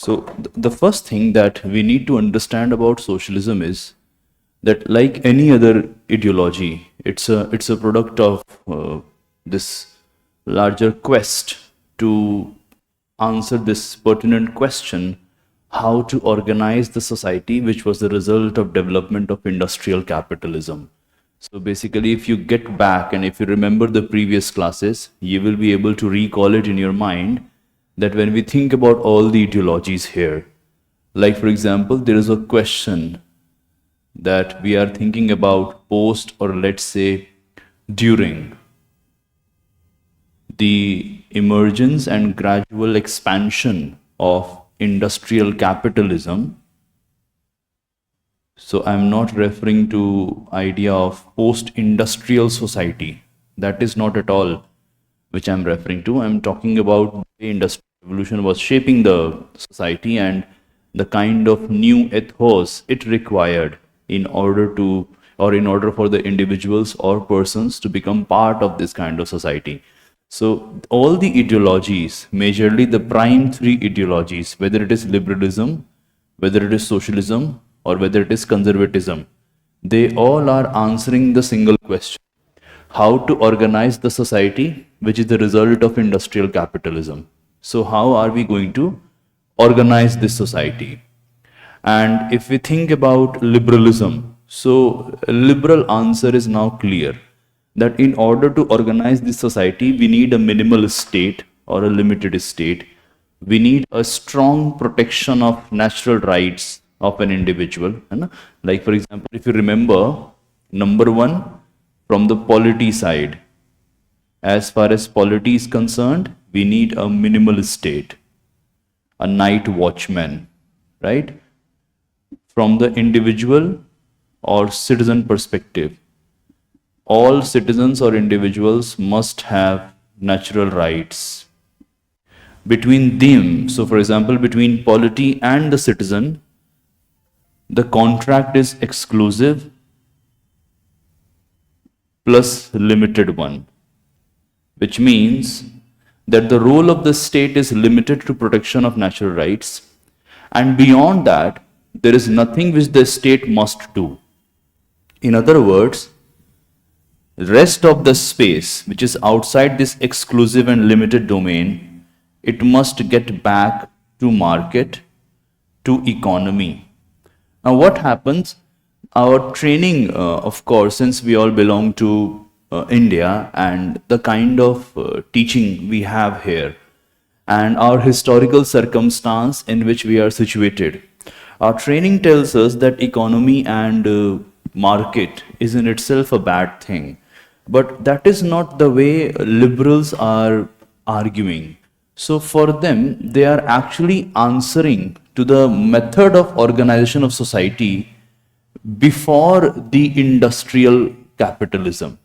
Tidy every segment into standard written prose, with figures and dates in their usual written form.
The first thing that we need to understand about socialism is that, like any other ideology, it's a product of this larger quest to answer this pertinent question: how to organize the society, which was the result of development of industrial capitalism. So basically, if you get back and if you remember the previous classes, you will be able to recall it in your mind that when we think about all the ideologies here, like for example, there is a question that we are thinking about post, or let's say during the emergence and gradual expansion of industrial capitalism. So I'm not referring to idea of post-industrial society. That is not at all which I'm referring to. I'm talking about the industrial revolution was shaping the society and the kind of new ethos it required in order to, or in order for the individuals or persons to become part of this kind of society. So all the ideologies, majorly the prime three ideologies, whether it is liberalism, whether it is socialism, or whether it is conservatism, they all are answering the single question: how to organize the society, which is the result of industrial capitalism. So how are we going to organize this society? And if we think about liberalism, so a liberal answer is now clear, that in order to organize this society, we need a minimal state or a limited state. We need a strong protection of natural rights of an individual. Like for example, if you remember, number one, from the polity side, as far as polity is concerned, we need a minimal state, a night watchman, right? From the individual or citizen perspective, all citizens or individuals must have natural rights. Between them, so for example, between polity and the citizen, the contract is exclusive plus limited one, which means that the role of the state is limited to protection of natural rights, and beyond that, there is nothing which the state must do. In other words, rest of the space which is outside this exclusive and limited domain, it must get back to market, to economy. Now what happens? Our training, of course, since we all belong to India, and the kind of teaching we have here, and our historical circumstance in which we are situated, our training tells us that economy and market is in itself a bad thing. But that is not the way liberals are arguing. So for them, they are actually answering to the method of organization of society before the industrial capitalism.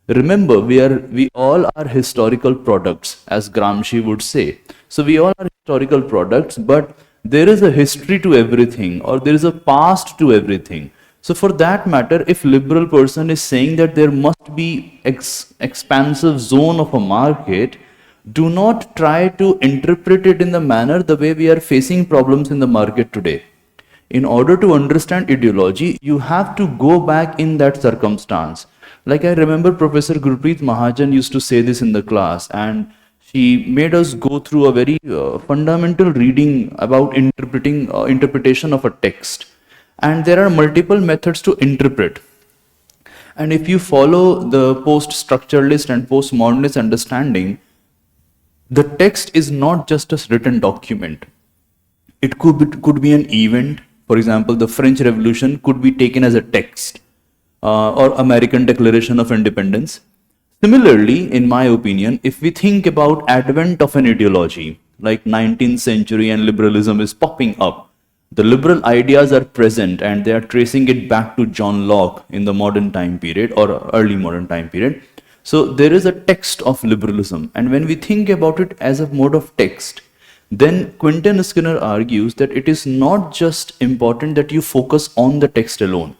Remember, we all are historical products, as Gramsci would say. So we all are historical products, but there is a history to everything, or there is a past to everything. So for that matter, if liberal person is saying that there must be expansive zone of a market, do not try to interpret it in the manner the way we are facing problems in the market today. In order to understand ideology, you have to go back in that circumstance. Like I remember Professor Gurpreet Mahajan used to say this in the class, and she made us go through a very fundamental reading about interpretation of a text. And there are multiple methods to interpret. And if you follow the post-structuralist and postmodernist understanding, the text is not just a written document. It could be an event. For example, the French Revolution could be taken as a text, or American Declaration of Independence. Similarly, in my opinion, if we think about advent of an ideology, like 19th century and liberalism is popping up, the liberal ideas are present and they are tracing it back to John Locke in the modern time period or early modern time period. So there is a text of liberalism, and when we think about it as a mode of text, then Quentin Skinner argues that it is not just important that you focus on the text alone,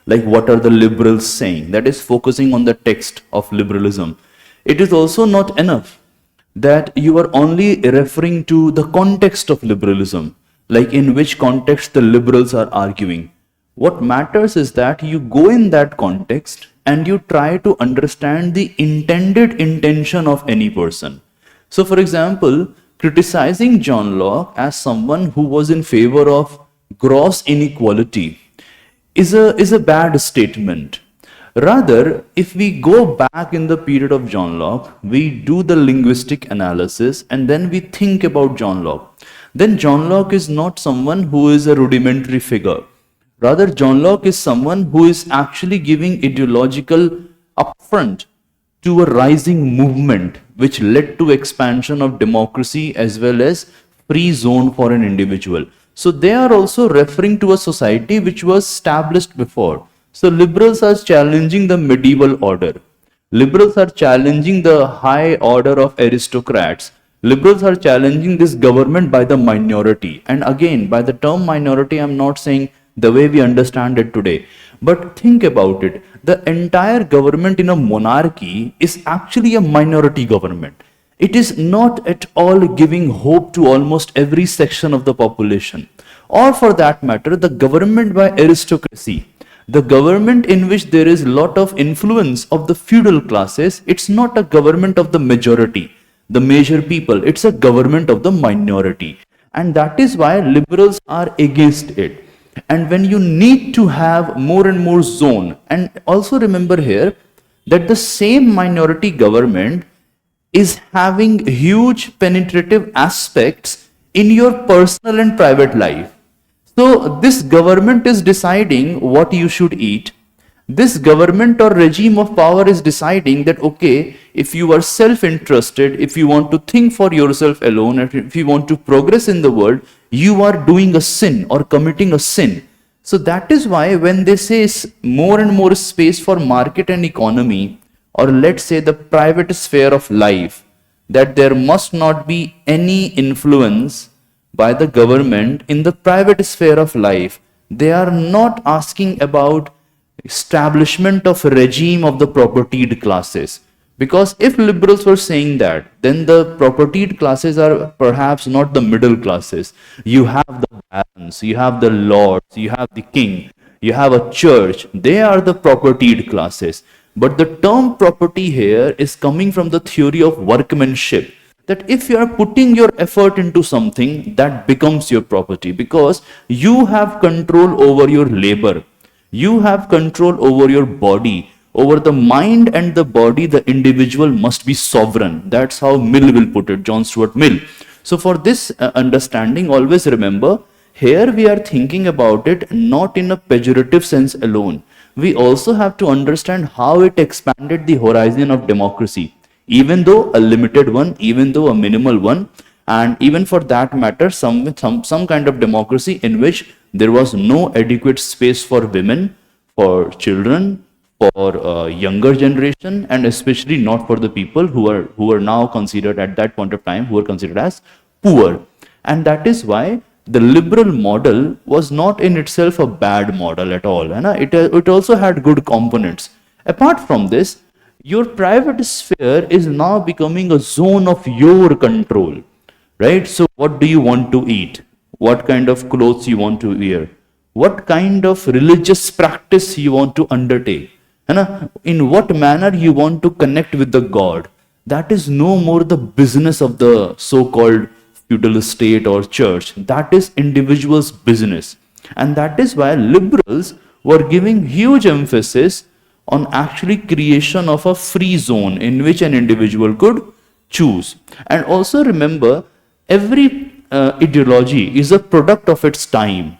like what are the liberals saying, that is focusing on the text of liberalism. It is also not enough that you are only referring to the context of liberalism, like in which context the liberals are arguing. What matters is that you go in that context and you try to understand the intended intention of any person. So, for example, criticizing John Locke as someone who was in favor of gross inequality is a bad statement. Rather, if we go back in the period of John Locke, we do the linguistic analysis and then we think about John Locke, then John Locke is not someone who is a rudimentary figure. Rather, John Locke is someone who is actually giving ideological upfront to a rising movement which led to expansion of democracy as well as free zone for an individual. So they are also referring to a society which was established before. So liberals are challenging the medieval order. Liberals are challenging the high order of aristocrats. Liberals are challenging this government by the minority. And again, by the term minority, I'm not saying the way we understand it today. But think about it. The entire government in a monarchy is actually a minority government. It is not at all giving hope to almost every section of the population. Or for that matter, the government by aristocracy. The government in which there is a lot of influence of the feudal classes, it's not a government of the majority, the major people. It's a government of the minority. And that is why liberals are against it. And when you need to have more and more zone, and also remember here that the same minority government is having huge penetrative aspects in your personal and private life. So this government is deciding what you should eat. This government or regime of power is deciding that, okay, if you are self-interested, if you want to think for yourself alone, if you want to progress in the world, you are doing a sin or committing a sin. So that is why when they say more and more space for market and economy, or let's say the private sphere of life, that there must not be any influence by the government in the private sphere of life. They are not asking about establishment of a regime of the propertied classes. Because if liberals were saying that, then the propertied classes are perhaps not the middle classes. You have the barons, you have the lords, you have the king, you have a church. They are the propertied classes. But the term property here is coming from the theory of workmanship. That if you are putting your effort into something, that becomes your property, because you have control over your labor. You have control over your body. Over the mind and the body, the individual must be sovereign. That's how Mill will put it, John Stuart Mill. So for this understanding, always remember, here we are thinking about it not in a pejorative sense alone. We also have to understand how it expanded the horizon of democracy, even though a limited one, even though a minimal one, and even for that matter, some kind of democracy in which there was no adequate space for women, for children, for younger generation, and especially not for the people who are now considered at that point of time, who are considered as poor. And that is why the liberal model was not in itself a bad model at all. And it also had good components. Apart from this, your private sphere is now becoming a zone of your control, right? So what do you want to eat? What kind of clothes you want to wear? What kind of religious practice you want to undertake? In what manner you want to connect with the God? That is no more the business of the so-called feudal state or church. That is individual's business. And that is why liberals were giving huge emphasis on actually creation of a free zone in which an individual could choose. And also remember, every ideology is a product of its time.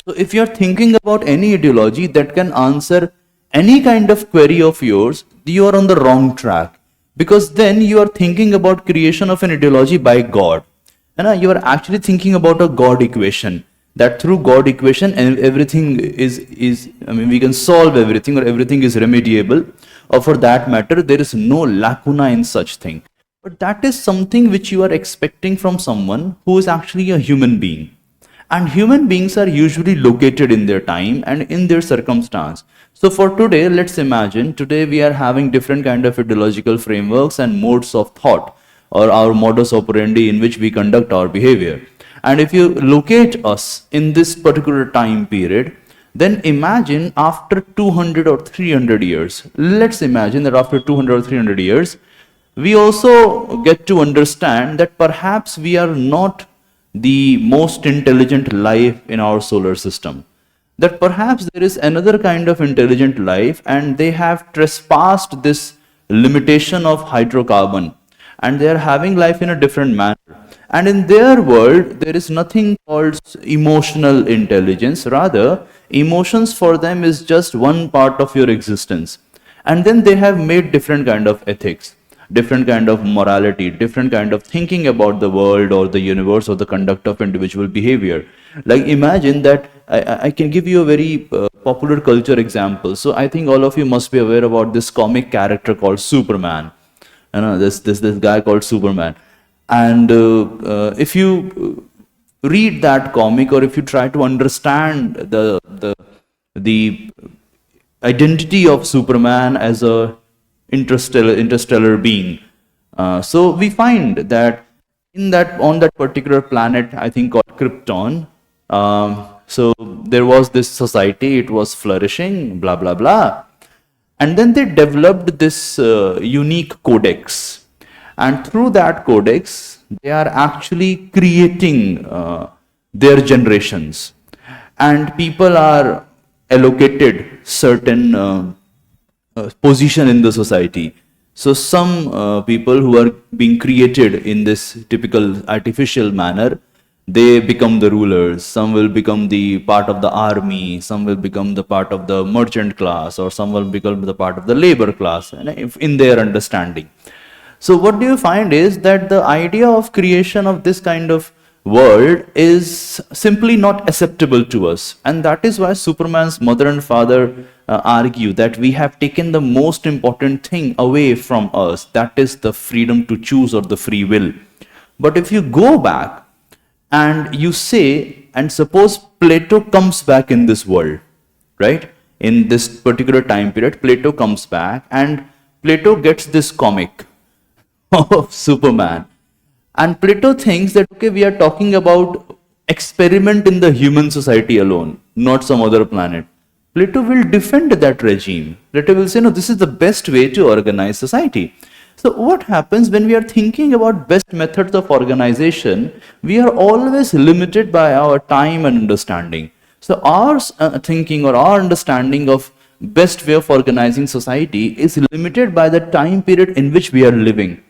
So if you're thinking about any ideology that can answer any kind of query of yours, you are on the wrong track. Because then you are thinking about creation of an ideology by God. And you are actually thinking about a God equation. That through God equation and everything we can solve everything, or everything is remediable, or for that matter there is no lacuna in such thing. But that is something which you are expecting from someone who is actually a human being. And human beings are usually located in their time and in their circumstance. So for today, let's imagine today we are having different kind of ideological frameworks and modes of thought, or our modus operandi in which we conduct our behavior. And if you locate us in this particular time period, then imagine after 200 or 300 years, let's imagine that after 200 or 300 years, we also get to understand that perhaps we are not the most intelligent life in our solar system. That perhaps there is another kind of intelligent life and they have trespassed this limitation of hydrocarbon and they are having life in a different manner. And in their world, there is nothing called emotional intelligence. Rather, emotions for them is just one part of your existence. And then they have made different kind of ethics, different kind of morality, different kind of thinking about the world or the universe or the conduct of individual behavior. Like imagine that I can give you a very popular culture example. So I think all of you must be aware about this comic character called Superman. You know, this guy called Superman. And if you read that comic, or if you try to understand the identity of Superman as a interstellar being, so we find that on that particular planet, I think called Krypton, so there was this society, it was flourishing, blah blah blah, and then they developed this unique codex. And through that codex, they are actually creating their generations. And people are allocated certain position in the society. So some people who are being created in this typical artificial manner, they become the rulers. Some will become the part of the army, some will become the part of the merchant class, or some will become the part of the labor class, in their understanding. So what do you find is that the idea of creation of this kind of world is simply not acceptable to us. And that is why Superman's mother and father argue that we have taken the most important thing away from us, that is the freedom to choose or the free will. But if you go back and you say, and suppose Plato comes back in this world, right? In this particular time period, Plato comes back and Plato gets this comic of Superman. And Plato thinks that, okay, we are talking about experiment in the human society alone, not some other planet. Plato will defend that regime. Plato will say, no, this is the best way to organize society. So what happens when we are thinking about best methods of organization, we are always limited by our time and understanding. So our thinking or our understanding of best way of organizing society is limited by the time period in which we are living.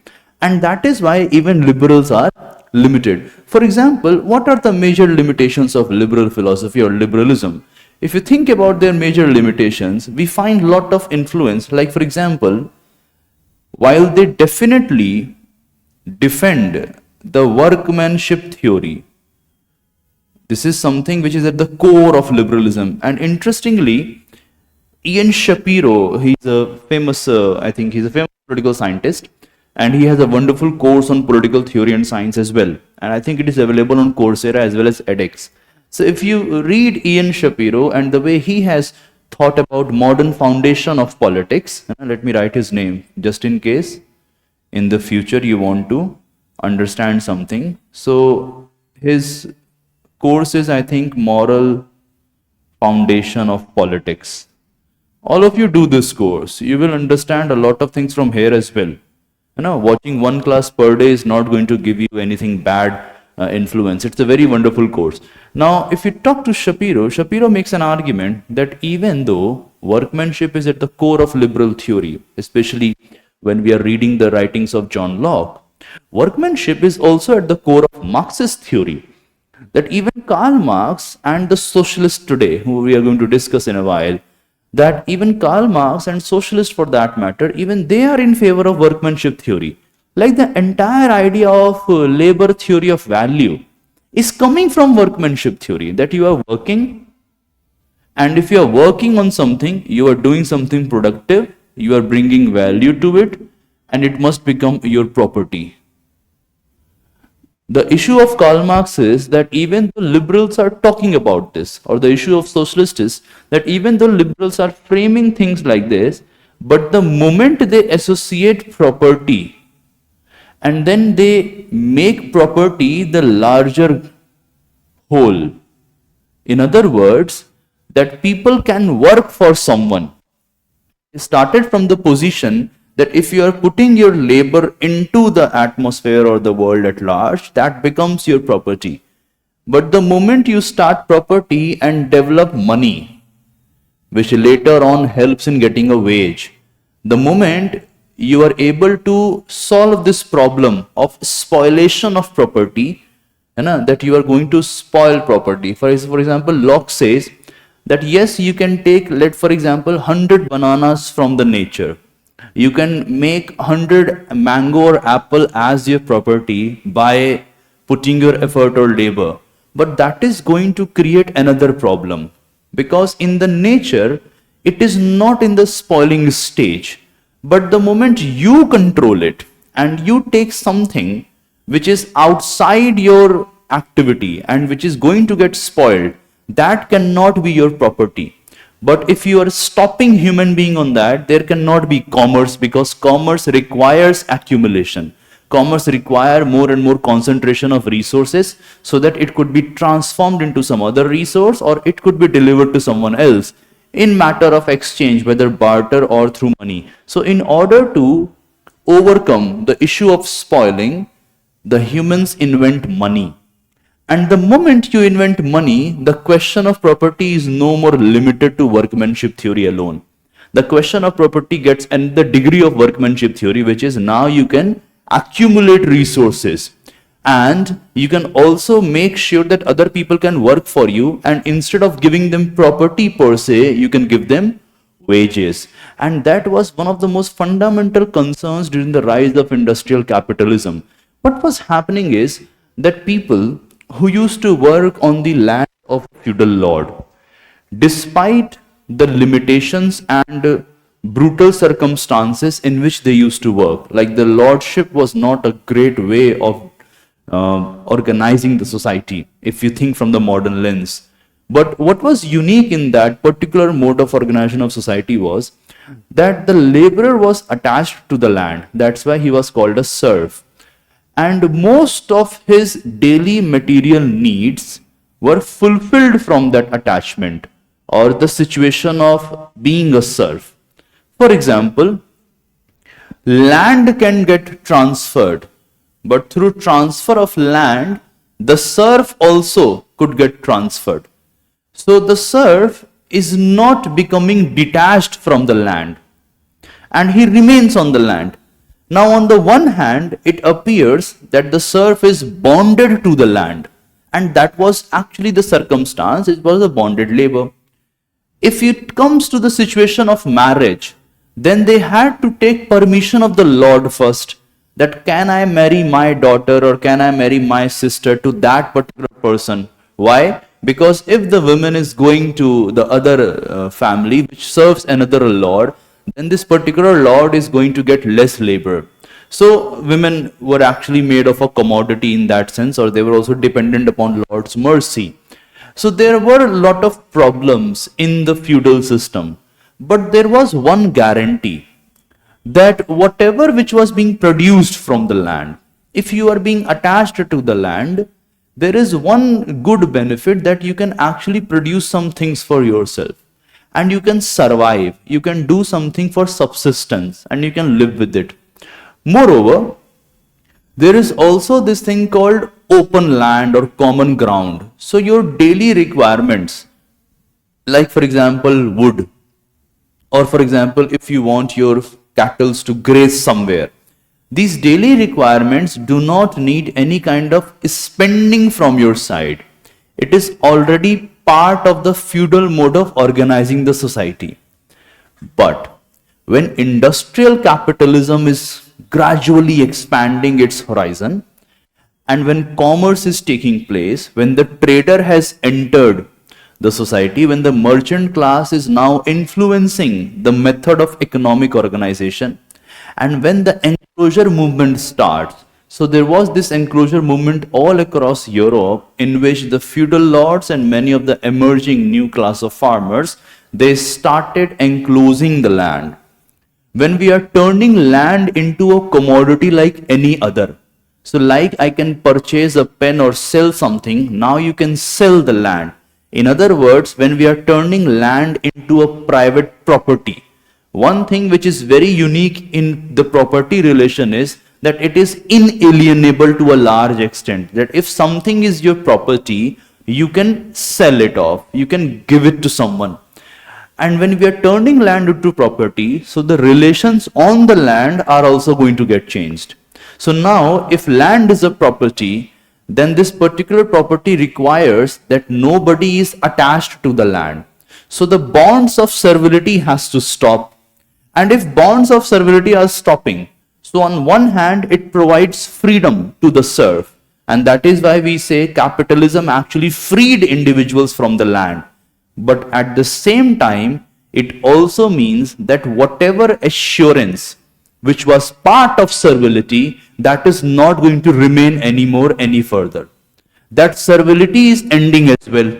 And that is why even liberals are limited. For example, what are the major limitations of liberal philosophy or liberalism? If you think about their major limitations, we find a lot of influence. Like, for example, while they definitely defend the workmanship theory, this is something which is at the core of liberalism. And interestingly, Ian Shapiro, he's a famous, I think he's a famous political scientist, and he has a wonderful course on political theory and science as well. And I think it is available on Coursera as well as edX. So if you read Ian Shapiro and the way he has thought about modern foundation of politics, let me write his name just in case in the future you want to understand something. So his course is, I think, Moral Foundation of Politics. All of you do this course. You will understand a lot of things from here as well. You know, watching one class per day is not going to give you anything bad influence. It's a very wonderful course. Now, if you talk to Shapiro, Shapiro makes an argument that even though workmanship is at the core of liberal theory, especially when we are reading the writings of John Locke, workmanship is also at the core of Marxist theory. That even Karl Marx and the socialists today, who we are going to discuss in a while, that even Karl Marx and socialists for that matter, even they are in favor of workmanship theory. Like the entire idea of labor theory of value is coming from workmanship theory, that you are working, and if you are working on something, you are doing something productive, you are bringing value to it, and it must become your property. The issue of Karl Marx is that even though liberals are talking about this, or the issue of socialists is that even though liberals are framing things like this, but the moment they associate property and then they make property the larger whole. In other words, that people can work for someone. It started from the position that if you are putting your labor into the atmosphere or the world at large, that becomes your property. But the moment you start property and develop money, which later on helps in getting a wage, the moment you are able to solve this problem of spoliation of property, that you are going to spoil property. For example, Locke says that yes, you can take, for example, 100 bananas from the nature. You can make 100 mango or apple as your property by putting your effort or labor. But that is going to create another problem, because in the nature, it is not in the spoiling stage. But the moment you control it and you take something which is outside your activity and which is going to get spoiled, that cannot be your property. But if you are stopping human being on that, there cannot be commerce, because commerce requires accumulation. Commerce requires more and more concentration of resources so that it could be transformed into some other resource, or it could be delivered to someone else in matter of exchange, whether barter or through money. So in order to overcome the issue of spoiling, the humans invent money. And the moment you invent money, the question of property is no more limited to workmanship theory alone. The question of property gets another degree of workmanship theory, which is now you can accumulate resources, and you can also make sure that other people can work for you, and instead of giving them property per se, you can give them wages. And that was one of the most fundamental concerns during the rise of industrial capitalism. What was happening is that people who used to work on the land of feudal lord, despite the limitations and brutal circumstances in which they used to work, like the lordship was not a great way of organizing the society, if you think from the modern lens. But what was unique in that particular mode of organization of society was that the laborer was attached to the land. That's why he was called a serf. And most of his daily material needs were fulfilled from that attachment or the situation of being a serf. For example, land can get transferred, but through transfer of land, the serf also could get transferred. So the serf is not becoming detached from the land, and he remains on the land. Now, on the one hand, it appears that the serf is bonded to the land, and that was actually the circumstance. It was a bonded labor. If it comes to the situation of marriage, then they had to take permission of the Lord first, that can I marry my daughter or can I marry my sister to that particular person. Why? Because if the woman is going to the other family which serves another lord, then this particular lord is going to get less labor. So women were actually made of a commodity in that sense, or they were also dependent upon Lord's mercy. So there were a lot of problems in the feudal system, but there was one guarantee, that whatever which was being produced from the land, if you are being attached to the land, there is one good benefit, that you can actually produce some things for yourself and you can survive, you can do something for subsistence and you can live with it. Moreover, there is also this thing called open land or common ground. So your daily requirements, like for example wood, or for example if you want your cattle to graze somewhere, these daily requirements do not need any kind of spending from your side. It is already part of the feudal mode of organizing the society. But when industrial capitalism is gradually expanding its horizon, and when commerce is taking place, when the trader has entered the society, when the merchant class is now influencing the method of economic organization, and when the enclosure movement starts. So there was this enclosure movement all across Europe, in which the feudal lords and many of the emerging new class of farmers, they started enclosing the land. When we are turning land into a commodity like any other, So like I can purchase a pen or sell something, now you can sell the land. In other words, when we are turning land into a private property, one thing which is very unique in the property relation is that it is inalienable to a large extent. That if something is your property, you can sell it off, you can give it to someone. And when we are turning land into property, so the relations on the land are also going to get changed. So now, if land is a property, then this particular property requires that nobody is attached to the land. So the bonds of servility has to stop. And if bonds of servility are stopping, so on one hand, it provides freedom to the serf. And that is why we say capitalism actually freed individuals from the land. But at the same time, it also means that whatever assurance which was part of servility, that is not going to remain anymore any further. That servility is ending as well,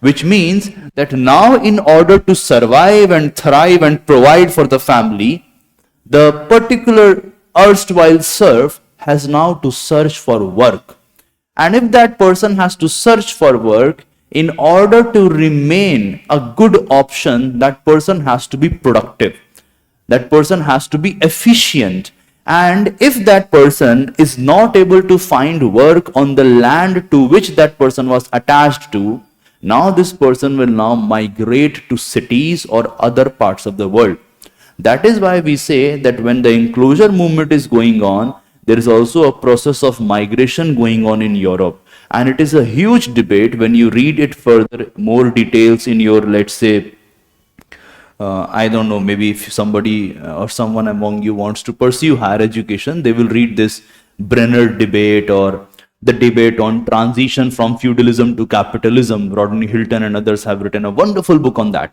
which means that now in order to survive and thrive and provide for the family, the particular erstwhile serf has now to search for work. And if that person has to search for work, in order to remain a good option, that person has to be productive. That person has to be efficient. And if that person is not able to find work on the land to which that person was attached to, now this person will now migrate to cities or other parts of the world. That is why we say that when the enclosure movement is going on, there is also a process of migration going on in Europe. And it is a huge debate when you read it further, more details in your, let's say, I don't know, maybe if somebody or someone among you wants to pursue higher education, they will read this Brenner debate or the debate on transition from feudalism to capitalism. Rodney Hilton and others have written a wonderful book on that.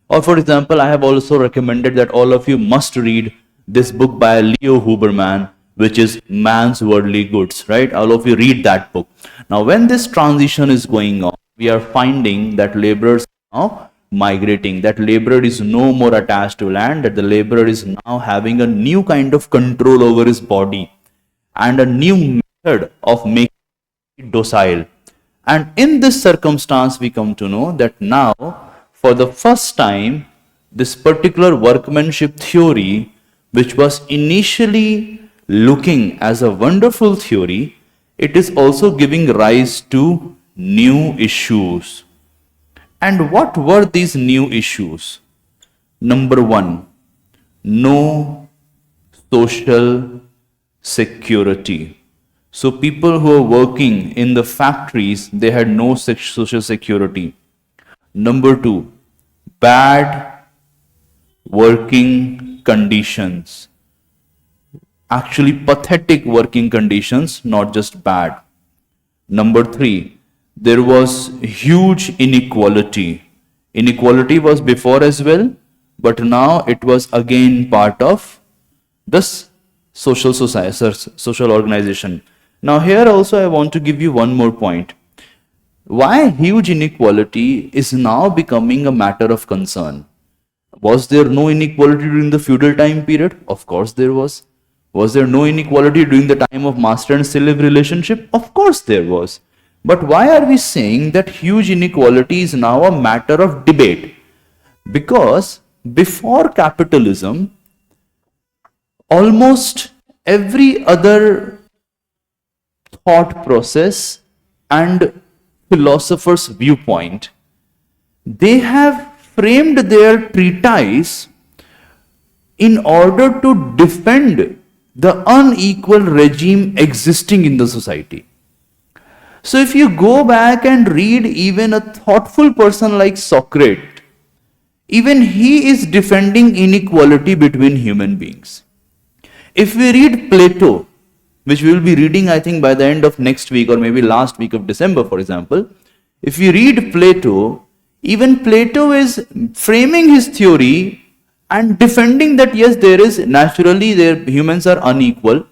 Or for example, I have also recommended that all of you must read this book by Leo Huberman, which is Man's Worldly Goods, right? All of you read that book. Now, when this transition is going on, we are finding that laborers are now migrating, that laborer is no more attached to land, that the laborer is now having a new kind of control over his body and a new method of making it docile. And in this circumstance, we come to know that now, for the first time, this particular workmanship theory, which was initially looking as a wonderful theory, it is also giving rise to new issues. And what were these new issues? Number one, no social security. So people who are working in the factories, they had no social security. Number two, bad working conditions. Actually pathetic working conditions, not just bad. Number three, there was huge inequality. Inequality was before as well, but now it was again part of this social organization. Now here also I want to give you one more point. Why huge inequality is now becoming a matter of concern? Was there no inequality during the feudal time period? Of course there was. Was there no inequality during the time of master and slave relationship? Of course there was. But why are we saying that huge inequality is now a matter of debate? Because before capitalism, almost every other thought process and philosopher's viewpoint, they have framed their treatise in order to defend the unequal regime existing in the society. So if you go back and read even a thoughtful person like Socrates, even he is defending inequality between human beings. If we read Plato, which we will be reading I think by the end of next week or maybe last week of December, for example, if you read Plato, even Plato is framing his theory and defending that yes, there is naturally humans are unequal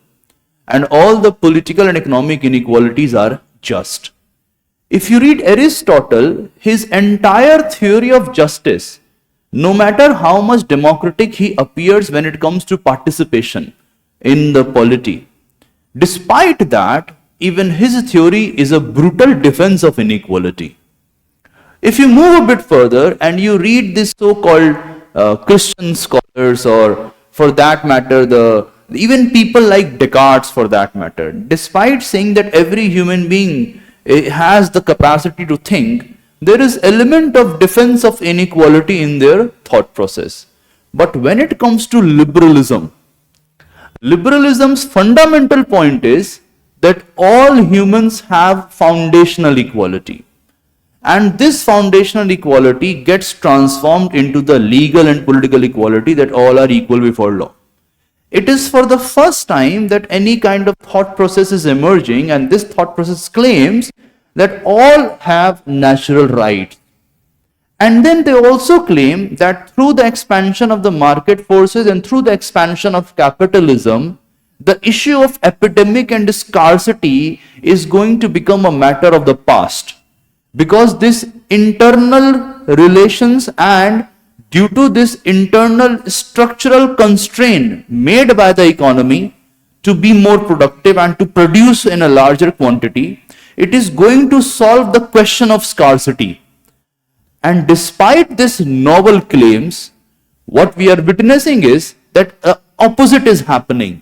and all the political and economic inequalities are just. If you read Aristotle, his entire theory of justice, no matter how much democratic he appears when it comes to participation in the polity, Despite that, even his theory is a brutal defense of inequality. If you move a bit further and you read this so-called Christian scholars, or for that matter, even people like Descartes for that matter, despite saying that every human being has the capacity to think, there is element of defense of inequality in their thought process. But when it comes to liberalism, liberalism's fundamental point is that all humans have foundational equality. And this foundational equality gets transformed into the legal and political equality that all are equal before law. It is for the first time that any kind of thought process is emerging, and this thought process claims that all have natural rights. And then they also claim that through the expansion of the market forces and through the expansion of capitalism, the issue of epidemic and scarcity is going to become a matter of the past. Because this internal relations and due to this internal structural constraint made by the economy to be more productive and to produce in a larger quantity, it is going to solve the question of scarcity. And despite this novel claims, what we are witnessing is that opposite is happening.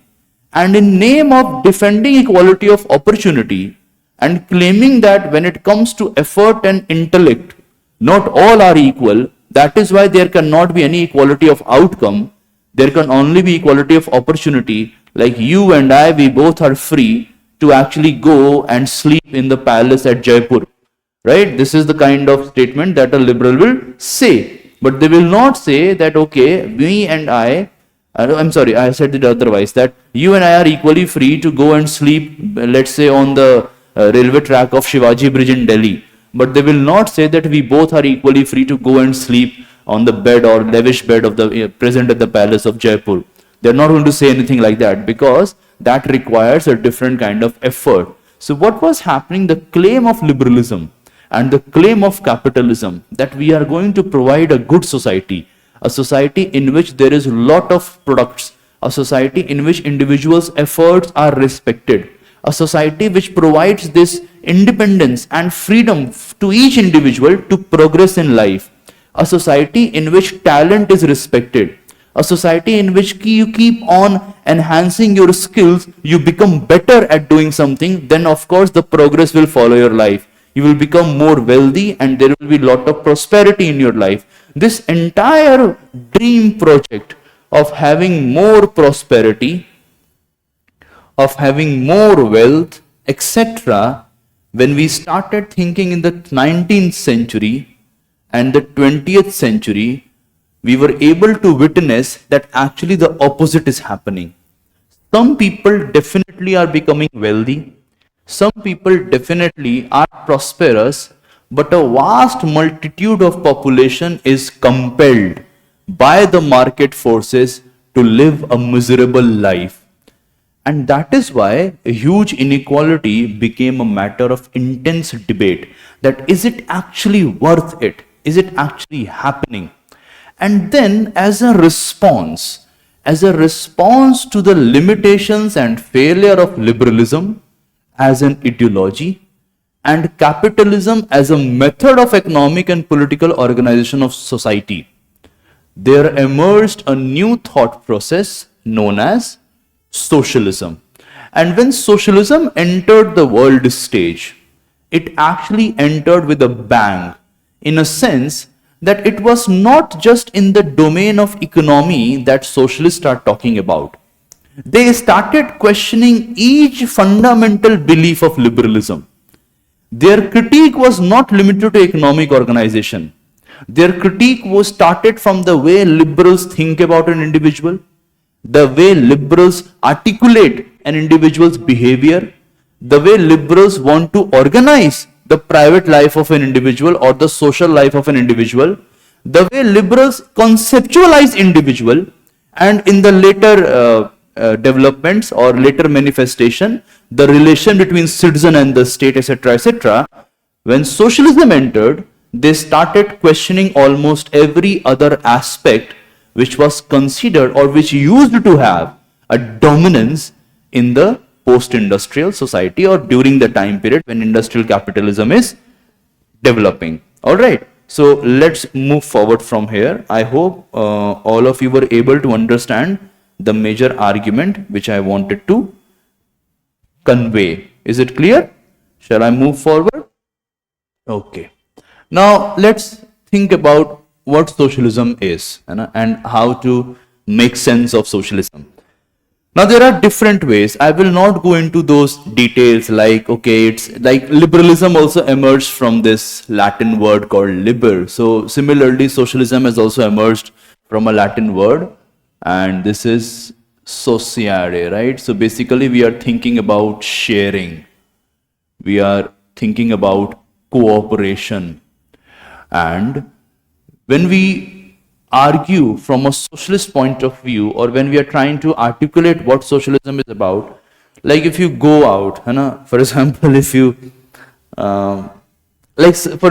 And in name of defending equality of opportunity, and claiming that when it comes to effort and intellect, not all are equal, that is why there cannot be any equality of outcome, there can only be equality of opportunity, like you and I, we both are free to actually go and sleep in the palace at Jaipur, right? This is the kind of statement that a liberal will say, but they will not say that, okay, me and I'm sorry, I said it otherwise, that you and I are equally free to go and sleep, let's say on the railway track of Shivaji Bridge in Delhi, but they will not say that we both are equally free to go and sleep on the bed or lavish bed of the present at the palace of Jaipur. They are not going to say anything like that, because that requires a different kind of effort. So what was happening, the claim of liberalism and the claim of capitalism, that we are going to provide a good society, a society in which there is a lot of products, a society in which individuals' efforts are respected, a society which provides this independence and freedom to each individual to progress in life, a society in which talent is respected, a society in which you keep on enhancing your skills, you become better at doing something, then of course the progress will follow your life. You will become more wealthy and there will be a lot of prosperity in your life. This entire dream project of having more prosperity, of having more wealth, etc., when we started thinking in the 19th century and the 20th century, we were able to witness that actually the opposite is happening. Some people definitely are becoming wealthy, some people definitely are prosperous, but a vast multitude of population is compelled by the market forces to live a miserable life. And that is why a huge inequality became a matter of intense debate, that is it actually worth it? Is it actually happening? And then as a response to the limitations and failure of liberalism as an ideology and capitalism as a method of economic and political organization of society, there emerged a new thought process known as socialism. And when socialism entered the world stage, it actually entered with a bang, in a sense that it was not just in the domain of economy that socialists are talking about. They started questioning each fundamental belief of liberalism. Their critique was not limited to economic organization. Their critique was started from the way liberals think about an individual, the way liberals articulate an individual's behavior, the way liberals want to organize the private life of an individual or the social life of an individual, the way liberals conceptualize individual, and in the later developments or later manifestation, the relation between citizen and the state, etc., etc. When socialism entered, they started questioning almost every other aspect which was considered or which used to have a dominance in the post-industrial society or during the time period when industrial capitalism is developing. All right. So let's move forward from here. I hope all of you were able to understand the major argument which I wanted to convey. Is it clear? Shall I move forward? Okay. Now let's think about what socialism is and how to make sense of socialism. Now there are different ways. I will not go into those details like, okay, it's like liberalism also emerged from this Latin word called liber. So similarly, socialism has also emerged from a Latin word, and this is sociare, right? So basically we are thinking about sharing. We are thinking about cooperation. And when we argue from a socialist point of view, or when we are trying to articulate what socialism is about, like if you go out, for example, if you, for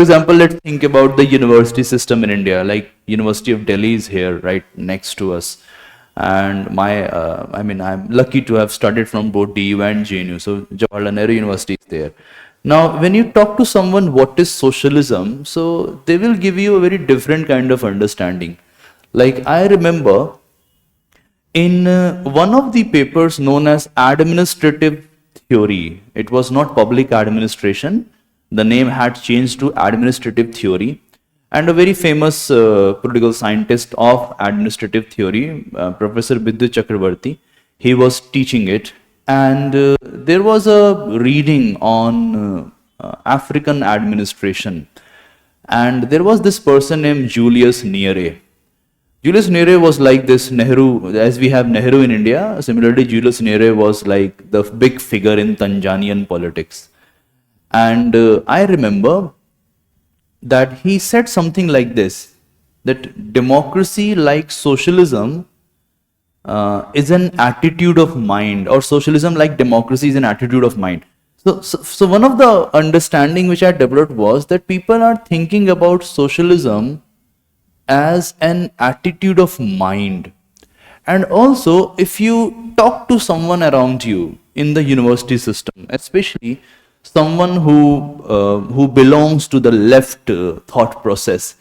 example, let's think about the university system in India, like University of Delhi is here right next to us. And I'm lucky to have studied from both DU and JNU, so Jawaharlal Nehru University is there. Now, when you talk to someone what is socialism, so they will give you a very different kind of understanding. Like I remember in one of the papers known as administrative theory, it was not public administration, the name had changed to administrative theory, and a very famous political scientist of administrative theory, Professor Bidyu Chakrabarti, he was teaching it, and there was a reading on African administration, and there was this person named Julius Nyerere. Julius Nyerere was like this Nehru, as we have Nehru in India, similarly Julius Nyerere was like the big figure in Tanzanian politics. And I remember that he said something like this, that democracy like socialism is an attitude of mind, or socialism like democracy is an attitude of mind. So one of the understanding which I developed was that people are thinking about socialism as an attitude of mind. And also, if you talk to someone around you in the university system, especially someone who belongs to the left thought process,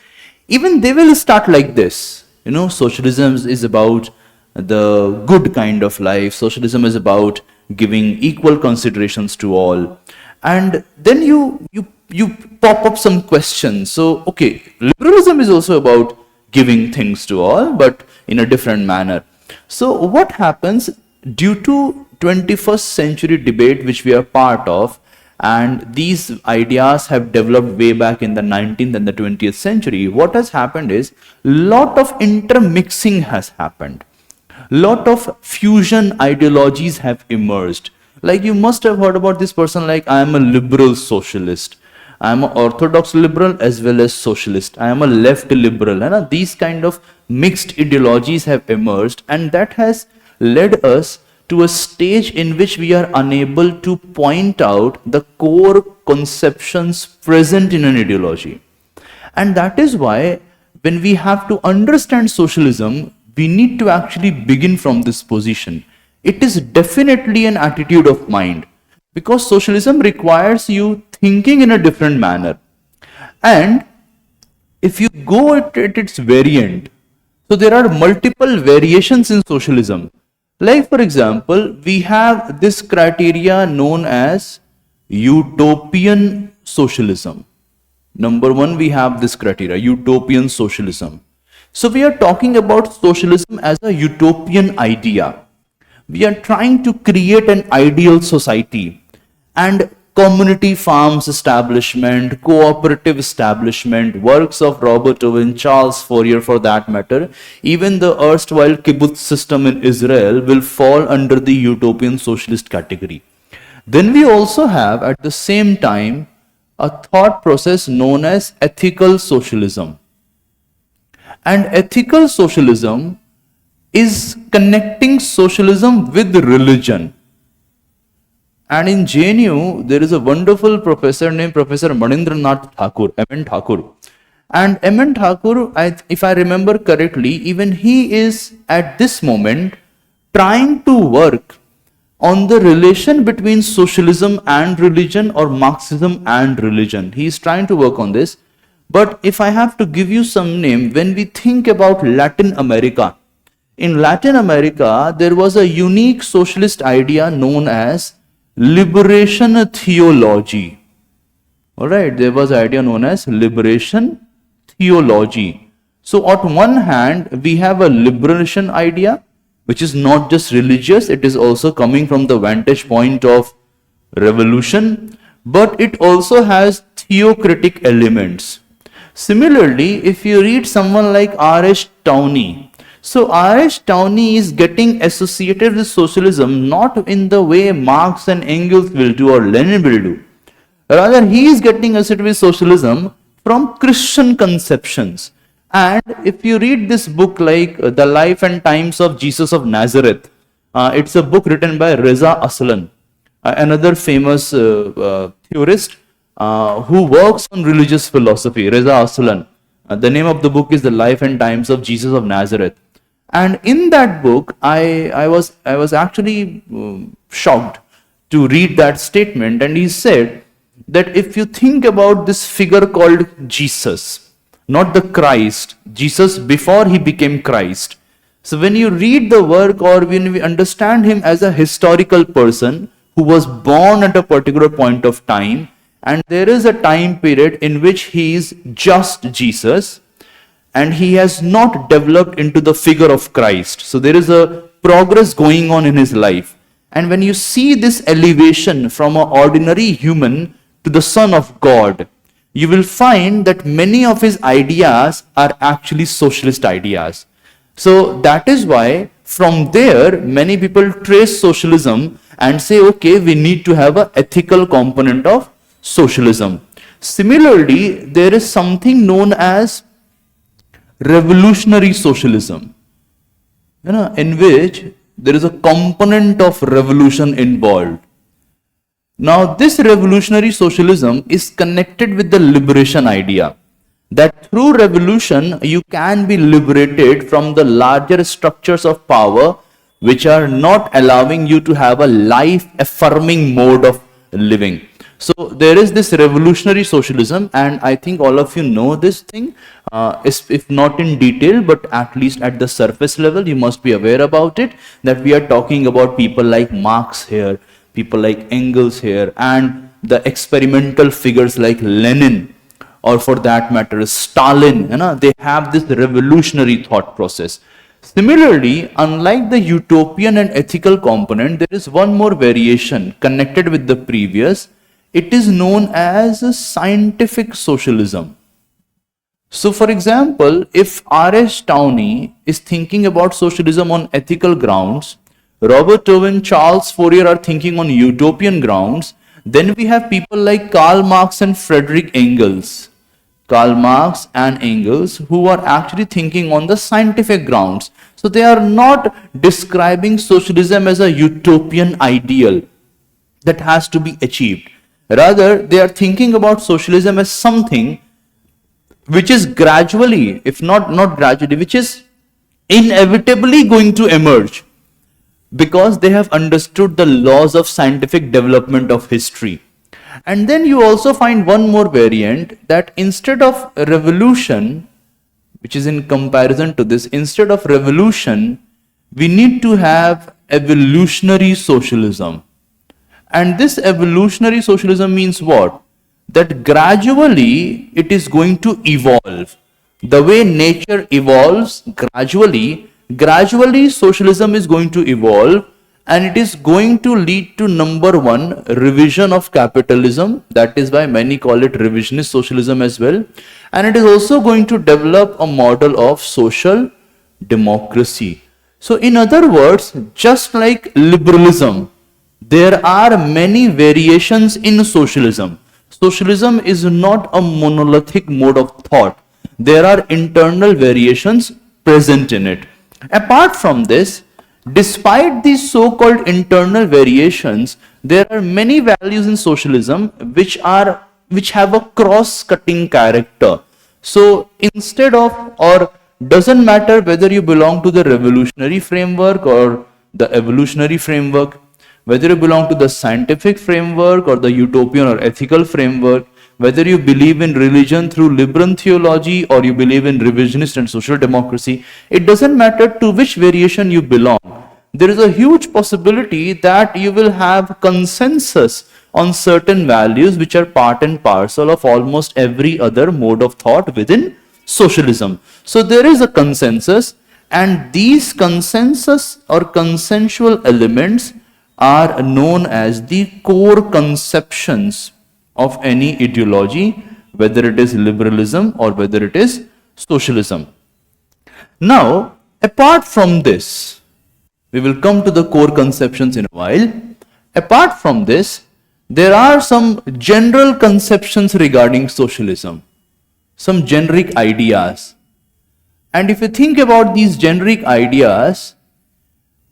even they will start like this. Socialism is about the good kind of life. Socialism is about giving equal considerations to all. And then you pop up some questions. So, okay, liberalism is also about giving things to all, but in a different manner. So what happens due to 21st century debate which we are part of, and these ideas have developed way back in the 19th and the 20th century, what has happened is lot of intermixing has happened. Lot of fusion ideologies have emerged. Like you must have heard about this person like, I am a liberal socialist, I am an orthodox liberal as well as socialist, I am a left liberal, and these kind of mixed ideologies have emerged, and that has led us to a stage in which we are unable to point out the core conceptions present in an ideology. And that is why when we have to understand socialism, we need to actually begin from this position. It is definitely an attitude of mind, because socialism requires you thinking in a different manner. And if you go at its variant, so there are multiple variations in socialism. Like for example, we have this criteria known as utopian socialism. Number one, we have this criteria, utopian socialism. So we are talking about socialism as a utopian idea. We are trying to create an ideal society, and community farms establishment, cooperative establishment, works of Robert Owen, Charles Fourier for that matter, even the erstwhile kibbutz system in Israel will fall under the utopian socialist category. Then we also have at the same time a thought process known as ethical socialism. And ethical socialism is connecting socialism with religion. And in JNU, there is a wonderful professor named Professor Manindranath Thakur, M.N. Thakur. And M.N. Thakur, if I remember correctly, even he is at this moment trying to work on the relation between socialism and religion or Marxism and religion. He is trying to work on this. But if I have to give you some name, when we think about Latin America, in Latin America, there was a unique socialist idea known as liberation theology. Alright, there was an idea known as liberation theology. So on one hand, we have a liberation idea, which is not just religious, it is also coming from the vantage point of revolution, but it also has theocritic elements. Similarly, if you read someone like R.H. Tawney, so R.H. Tawney is getting associated with socialism not in the way Marx and Engels will do or Lenin will do. Rather, he is getting associated with socialism from Christian conceptions. And if you read this book like The Life and Times of Jesus of Nazareth, it's a book written by Reza Aslan, another famous theorist who works on religious philosophy, Reza Aslan. The name of the book is The Life and Times of Jesus of Nazareth. And in that book, I was actually shocked to read that statement. And he said that if you think about this figure called Jesus, not the Christ, Jesus before he became Christ. So when you read the work or when we understand him as a historical person who was born at a particular point of time, and there is a time period in which he is just Jesus and he has not developed into the figure of Christ. So there is a progress going on in his life. And when you see this elevation from an ordinary human to the Son of God, you will find that many of his ideas are actually socialist ideas. So that is why from there many people trace socialism and say, okay, we need to have an ethical component of socialism. Similarly, there is something known as revolutionary socialism, in which there is a component of revolution involved. Now, this revolutionary socialism is connected with the liberation idea, that through revolution you can be liberated from the larger structures of power which are not allowing you to have a life-affirming mode of living. So there is this revolutionary socialism, and I think all of you know this thing, if not in detail, but at least at the surface level, you must be aware about it, that we are talking about people like Marx here, people like Engels here, and the experimental figures like Lenin, or for that matter, Stalin. They have this revolutionary thought process. Similarly, unlike the utopian and ethical component, there is one more variation connected with the previous. It is known as scientific socialism. So, for example, if R.S. Tawney is thinking about socialism on ethical grounds, Robert Owen, Charles Fourier are thinking on utopian grounds, then we have people like Karl Marx and Friedrich Engels. Karl Marx and Engels, who are actually thinking on the scientific grounds. So they are not describing socialism as a utopian ideal that has to be achieved. Rather, they are thinking about socialism as something which is gradually, if not gradually, which is inevitably going to emerge, because they have understood the laws of scientific development of history. And then you also find one more variant, that instead of revolution, which is in comparison to this, instead of revolution, we need to have evolutionary socialism. And this evolutionary socialism means what? That gradually it is going to evolve. The way nature evolves gradually socialism is going to evolve, and it is going to lead to, number one, revision of capitalism. That is why many call it revisionist socialism as well. And it is also going to develop a model of social democracy. So in other words, just like liberalism, there are many variations in socialism. Socialism is not a monolithic mode of thought. There are internal variations present in it. Apart from this, despite these so-called internal variations, there are many values in socialism which have a cross-cutting character. So instead of, or doesn't matter whether you belong to the revolutionary framework or the evolutionary framework, whether you belong to the scientific framework or the utopian or ethical framework, whether you believe in religion through liberal theology or you believe in revisionist and social democracy, it doesn't matter to which variation you belong. There is a huge possibility that you will have consensus on certain values which are part and parcel of almost every other mode of thought within socialism. So there is a consensus, and these consensus or consensual elements are known as the core conceptions of any ideology, whether it is liberalism or whether it is socialism. Now, apart from this, we will come to the core conceptions in a while. Apart from this, there are some general conceptions regarding socialism, some generic ideas. And if you think about these generic ideas,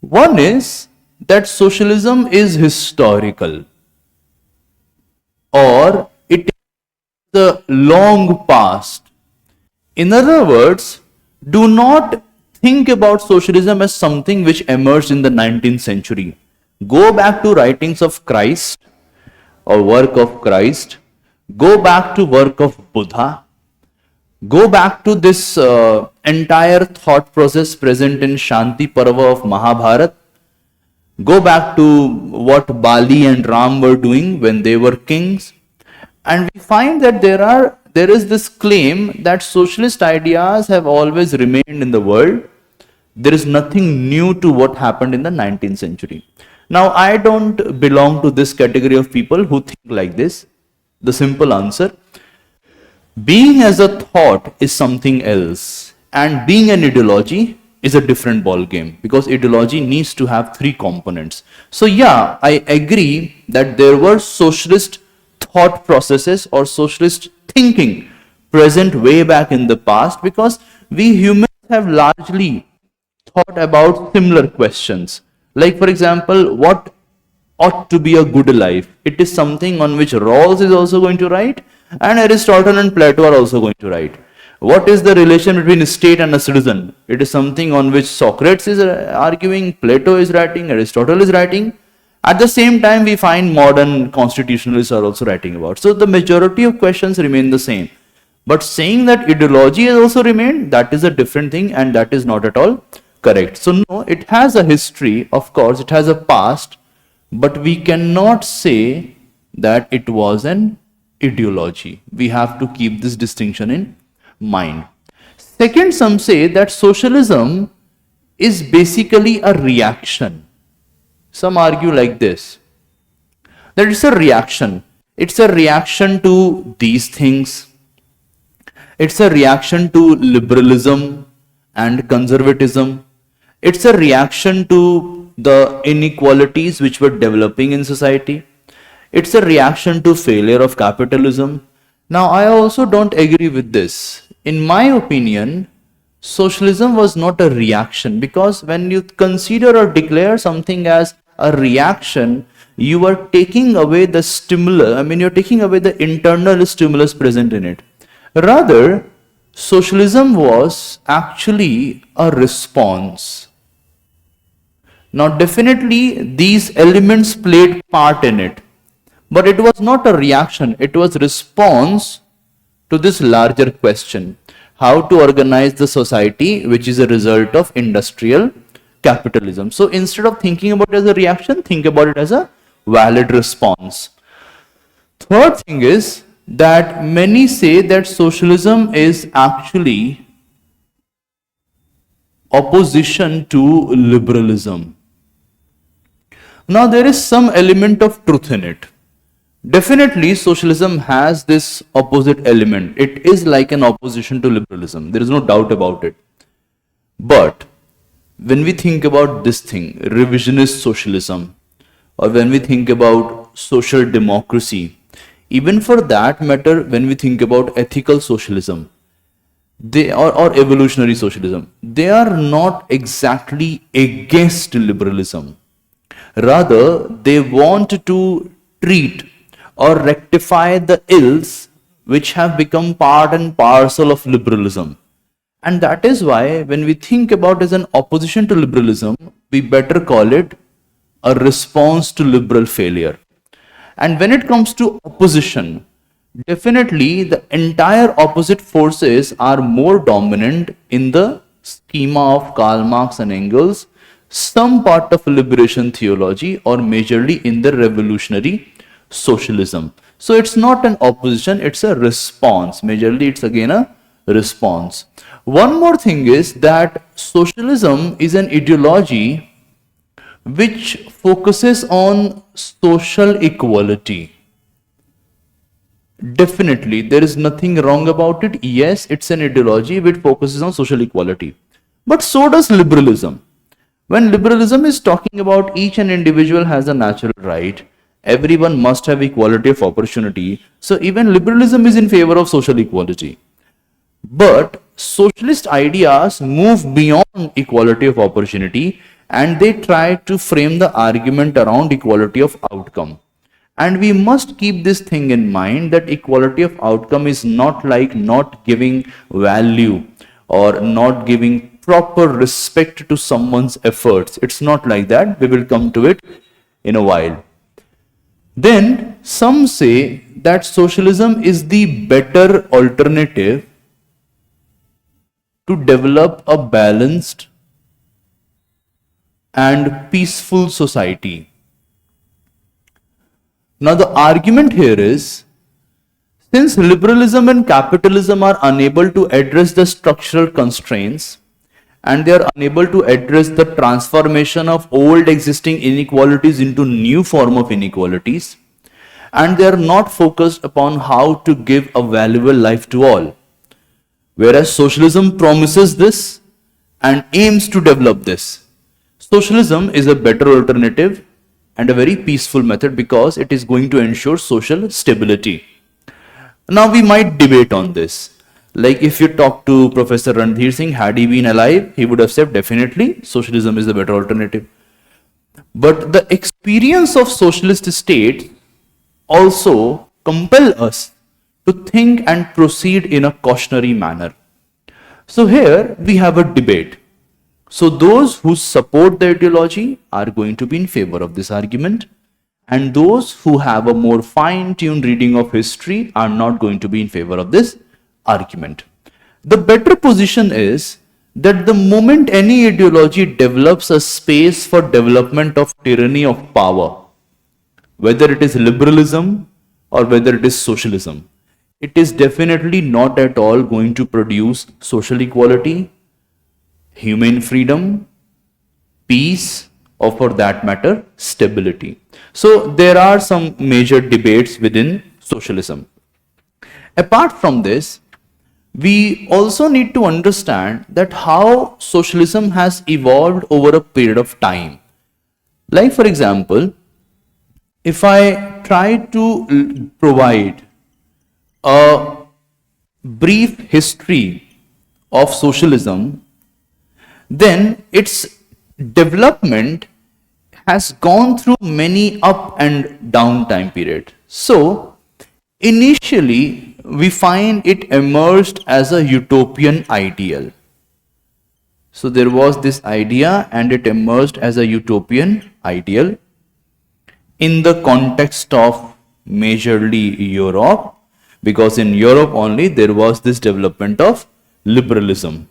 one is that socialism is historical, or it is the long past. In other words, do not think about socialism as something which emerged in the 19th century. Go back to writings of Christ or work of Christ. Go back to work of Buddha. Go back to this entire thought process present in Shanti Parva of Mahabharata. Go back to what Bali and Ram were doing when they were kings. And we find that there is this claim that socialist ideas have always remained in the world. There is nothing new to what happened in the 19th century. Now, I don't belong to this category of people who think like this. The simple answer: being as a thought is something else, and being an ideology is a different ball game, because ideology needs to have three components. So yeah, I agree that there were socialist thought processes or socialist thinking present way back in the past, because we humans have largely thought about similar questions. Like, for example, what ought to be a good life? It is something on which Rawls is also going to write, and Aristotle and Plato are also going to write. What is the relation between a state and a citizen? It is something on which Socrates is arguing, Plato is writing, Aristotle is writing. At the same time, we find modern constitutionalists are also writing about. So the majority of questions remain the same. But saying that ideology has also remained, that is a different thing, and that is not at all correct. So no, it has a history, of course, it has a past, but we cannot say that it was an ideology. We have to keep this distinction in mind. Second, some say that socialism is basically a reaction. Some argue like this, that it's a reaction. It's a reaction to these things. It's a reaction to liberalism and conservatism. It's a reaction to the inequalities which were developing in society. It's a reaction to failure of capitalism. Now, I also don't agree with this. In my opinion, socialism was not a reaction, because when you consider or declare something as a reaction, you are taking away the stimulus. You're taking away the internal stimulus present in it. Rather, socialism was actually a response. Now, definitely these elements played part in it, but it was not a reaction. It was response to this larger question: how to organize the society which is a result of industrial capitalism. So instead of thinking about it as a reaction, think about it as a valid response. Third thing is that many say that socialism is actually opposition to liberalism. Now, there is some element of truth in it. Definitely, socialism has this opposite element. It is like an opposition to liberalism. There is no doubt about it. But when we think about this thing, revisionist socialism, or when we think about social democracy, even for that matter, when we think about ethical socialism, or evolutionary socialism, they are not exactly against liberalism. Rather, they want to treat or rectify the ills which have become part and parcel of liberalism. And that is why when we think about as an opposition to liberalism, we better call it a response to liberal failure. And when it comes to opposition, definitely the entire opposite forces are more dominant in the schema of Karl Marx and Engels, some part of liberation theology, or majorly in the revolutionary socialism. So it's not an opposition, it's a response. Majorly it's again a response. One more thing is that socialism is an ideology which focuses on social equality. Definitely, there is nothing wrong about it. Yes, it's an ideology which focuses on social equality. But so does liberalism. When liberalism is talking about each and individual has a natural right, everyone must have equality of opportunity. So even liberalism is in favor of social equality. But socialist ideas move beyond equality of opportunity and they try to frame the argument around equality of outcome. And we must keep this thing in mind that equality of outcome is not like not giving value or not giving proper respect to someone's efforts. It's not like that. We will come to it in a while. Then some say that socialism is the better alternative to develop a balanced and peaceful society. Now the argument here is, since liberalism and capitalism are unable to address the structural constraints and they are unable to address the transformation of old existing inequalities into new form of inequalities, and they are not focused upon how to give a valuable life to all, whereas socialism promises this and aims to develop this. Socialism is a better alternative and a very peaceful method because it is going to ensure social stability. Now we might debate on this. Like if you talk to Professor Ranveer Singh, had he been alive, he would have said definitely socialism is the better alternative. But the experience of socialist state also compel us to think and proceed in a cautionary manner. So here we have a debate. So those who support the ideology are going to be in favor of this argument, and those who have a more fine-tuned reading of history are not going to be in favor of this argument. The better position is that the moment any ideology develops a space for development of tyranny of power, whether it is liberalism or whether it is socialism, it is definitely not at all going to produce social equality, humane freedom, peace, or for that matter, stability. So there are some major debates within socialism. Apart from this, we also need to understand that how socialism has evolved over a period of time. Like for example, if I try to provide a brief history of socialism, then its development has gone through many up and down time period. So initially we find it emerged as a utopian ideal. So there was this idea and it emerged as a utopian ideal in the context of majorly Europe, because in Europe only there was this development of liberalism.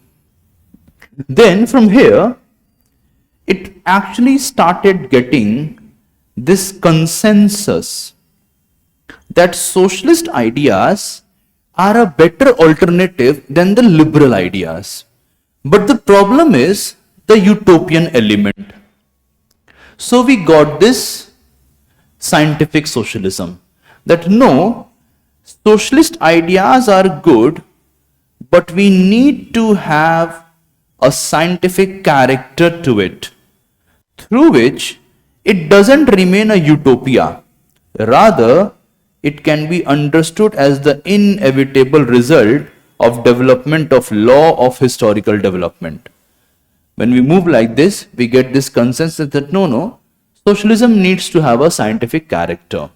Then from here, it actually started getting this consensus that socialist ideas are a better alternative than the liberal ideas. But the problem is the utopian element. So we got this scientific socialism, that no, socialist ideas are good, but we need to have a scientific character to it, through which it doesn't remain a utopia. Rather, it can be understood as the inevitable result of development of law of historical development. When we move like this, we get this consensus that no, socialism needs to have a scientific character.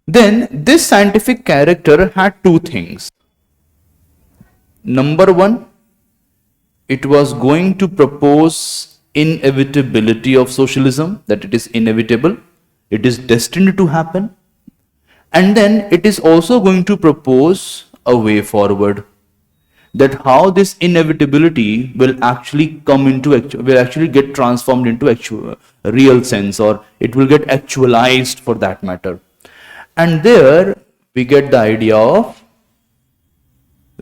Then this scientific character had two things. Number one, it was going to propose inevitability of socialism, that it is inevitable, it is destined to happen, and then it is also going to propose a way forward, that how this inevitability will actually will actually get transformed into real sense, or it will get actualized for that matter. And there we get the idea of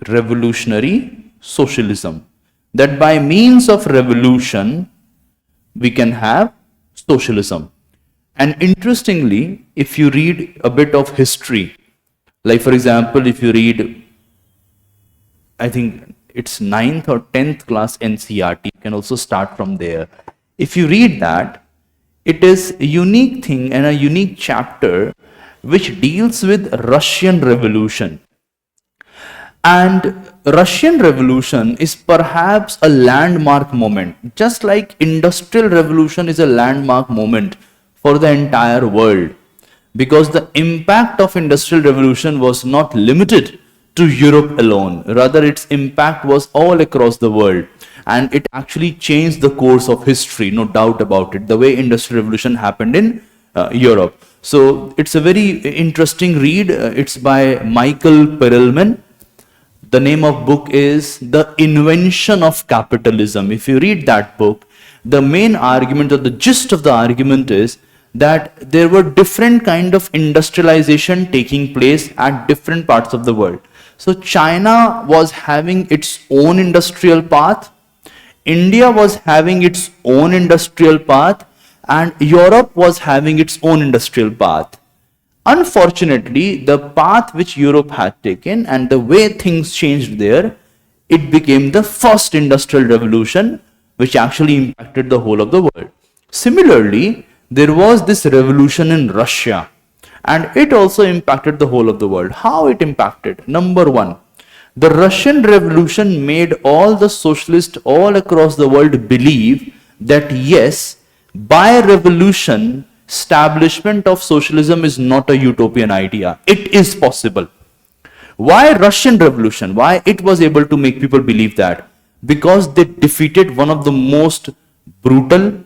revolutionary socialism, that by means of revolution we can have socialism. And interestingly, if you read a bit of history, like for example, if you read, I think it's 9th or 10th class NCERT, you can also start from there. If you read that, it is a unique thing and a unique chapter which deals with Russian Revolution. And Russian Revolution is perhaps a landmark moment, just like Industrial Revolution is a landmark moment for the entire world, because the impact of Industrial Revolution was not limited to Europe alone. Rather, its impact was all across the world, and it actually changed the course of history, no doubt about it, the way Industrial Revolution happened in Europe. So it's a very interesting read. It's by Michael Perelman. The name of book is The Invention of Capitalism. If you read that book, the main argument, or the gist of the argument, is that there were different kind of industrialization taking place at different parts of the world. So China was having its own industrial path, India was having its own industrial path, and Europe was having its own industrial path. Unfortunately, the path which Europe had taken and the way things changed there, it became the first industrial revolution which actually impacted the whole of the world. Similarly, there was this revolution in Russia, and it also impacted the whole of the world. How it impacted? Number one, the Russian Revolution made all the socialists all across the world believe that yes, by revolution, establishment of socialism is not a utopian idea. It is possible. Why Russian Revolution? Why it was able to make people believe that? Because they defeated one of the most brutal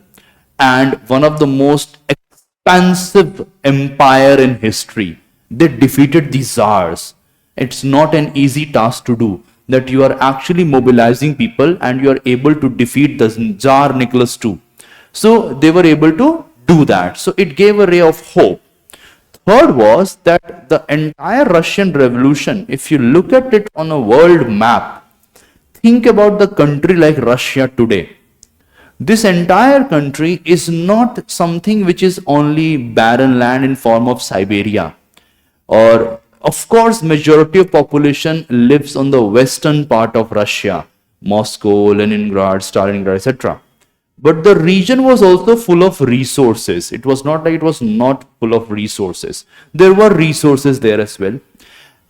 and one of the most expansive empire in history. They defeated the czars. It's not an easy task to do, that you are actually mobilizing people and you are able to defeat the Tsar Nicholas II. So they were able to do that. So it gave a ray of hope. Third was that the entire Russian Revolution, if you look at it on a world map, think about the country like Russia today. This entire country is not something which is only barren land in form of Siberia, or of course majority of population lives on the western part of Russia, Moscow, Leningrad, Stalingrad, etc. But the region was also full of resources. It was not like it was not full of resources. There were resources there as well.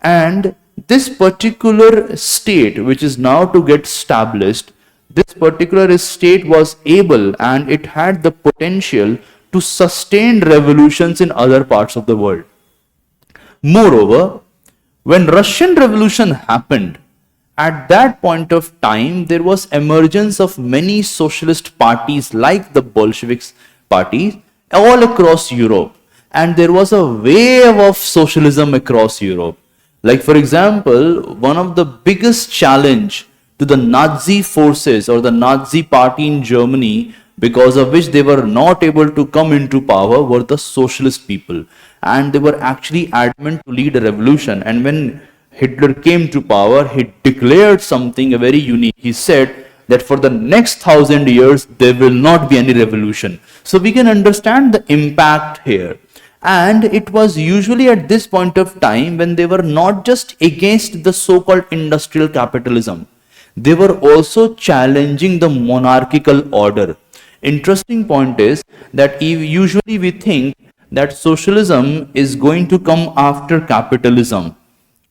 And this particular state, which is now to get established, this particular state was able and it had the potential to sustain revolutions in other parts of the world. Moreover, when Russian Revolution happened, at that point of time, there was emergence of many socialist parties like the Bolsheviks party all across Europe. And there was a wave of socialism across Europe. Like for example, one of the biggest challenge to the Nazi forces or the Nazi party in Germany, because of which they were not able to come into power, were the socialist people. And they were actually adamant to lead a revolution. And when Hitler came to power, he declared something very unique. He said that for the next 1,000 years, there will not be any revolution. So we can understand the impact here. And it was usually at this point of time when they were not just against the so-called industrial capitalism, they were also challenging the monarchical order. Interesting point is that usually we think that socialism is going to come after capitalism.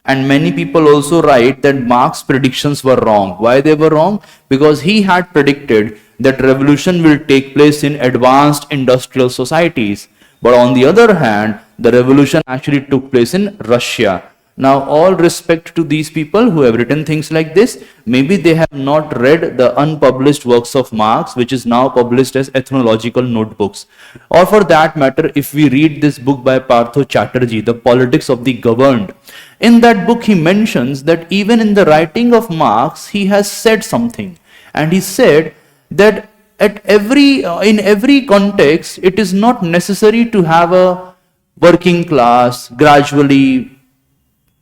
And many people also write that Marx's predictions were wrong. Why they were wrong? Because he had predicted that revolution will take place in advanced industrial societies. But on the other hand, the revolution actually took place in Russia. Now, all respect to these people who have written things like this. Maybe they have not read the unpublished works of Marx, which is now published as ethnological notebooks. Or for that matter, if we read this book by Partho Chatterjee, The Politics of the Governed, in that book he mentions that even in the writing of Marx, he has said something. And he said that in every context, it is not necessary to have a working class gradually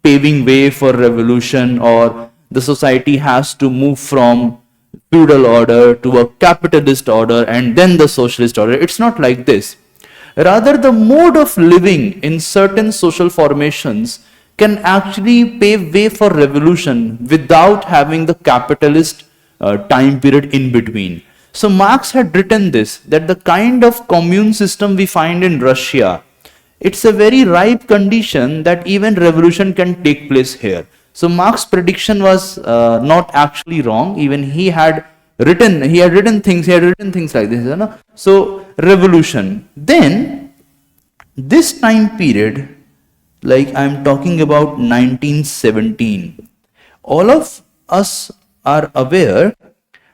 paving way for revolution, or the society has to move from feudal order to a capitalist order and then the socialist order. It's not like this. Rather, the mode of living in certain social formations can actually pave way for revolution without having the capitalist time period in between. So Marx had written this, that the kind of commune system we find in Russia, it's a very ripe condition that even revolution can take place here. So Marx's prediction was not actually wrong. Even he had written things like this. You know? So revolution. Then this time period, like I'm talking about 1917, all of us are aware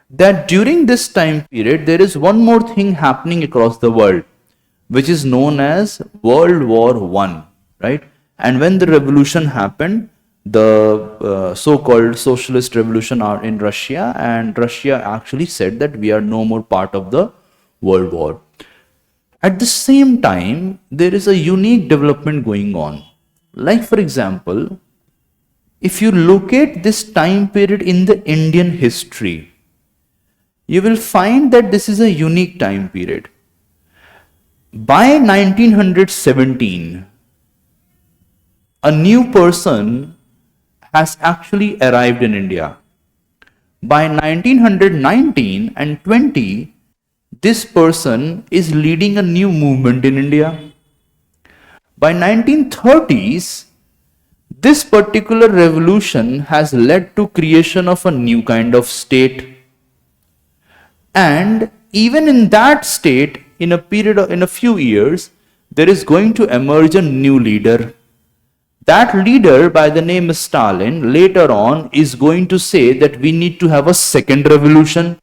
that during this time period there is one more thing happening across the world, which is known as World War I, right? And when the revolution happened, the so-called socialist revolution in Russia, and Russia actually said that we are no more part of the World War. At the same time, there is a unique development going on. Like, for example, if you locate this time period in the Indian history, you will find that this is a unique time period. By 1917, a new person has actually arrived in India. By 1919 and 20, this person is leading a new movement in India. By 1930s, this particular revolution has led to creation of a new kind of state. And even in that state, in a few years, there is going to emerge a new leader. That leader, by the name of Stalin, later on is going to say that we need to have a second revolution.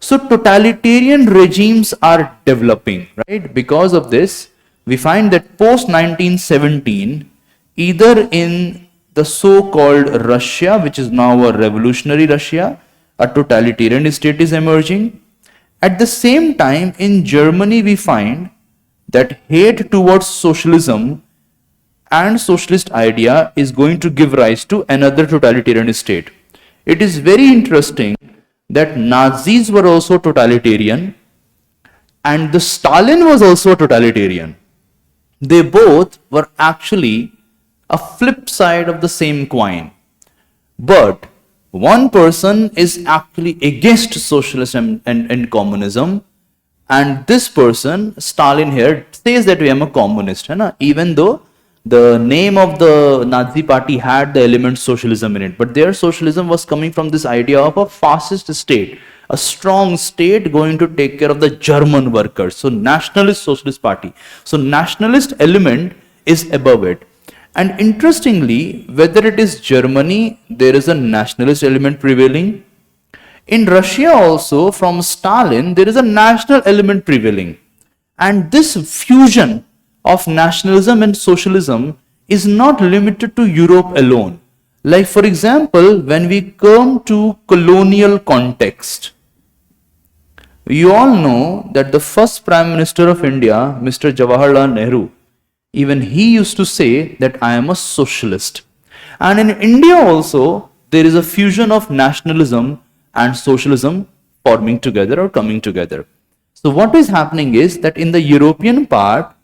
So totalitarian regimes are developing, right? Because of this, we find that post 1917, either in the so-called Russia, which is now a revolutionary Russia, a totalitarian state is emerging. At the same time, in Germany, we find that hate towards socialism and socialist idea is going to give rise to another totalitarian state. It is very interesting that Nazis were also totalitarian and the Stalin was also totalitarian. They both were actually a flip side of the same coin. But one person is actually against socialism and communism, and this person, Stalin here, says that we am a communist, even though the name of the Nazi party had the element socialism in it, but their socialism was coming from this idea of a fascist state, a strong state going to take care of the German workers. So nationalist socialist party. So nationalist element is above it. And interestingly, whether it is Germany, there is a nationalist element prevailing. In Russia also, from Stalin, there is a national element prevailing. And this fusion of nationalism and socialism is not limited to Europe alone. Like, for example, when we come to colonial context, you all know that the first Prime Minister of India, Mr. Jawaharlal Nehru, even he used to say that I am a socialist. And in India also, there is a fusion of nationalism and socialism forming together or coming together. So what is happening is that in the European part,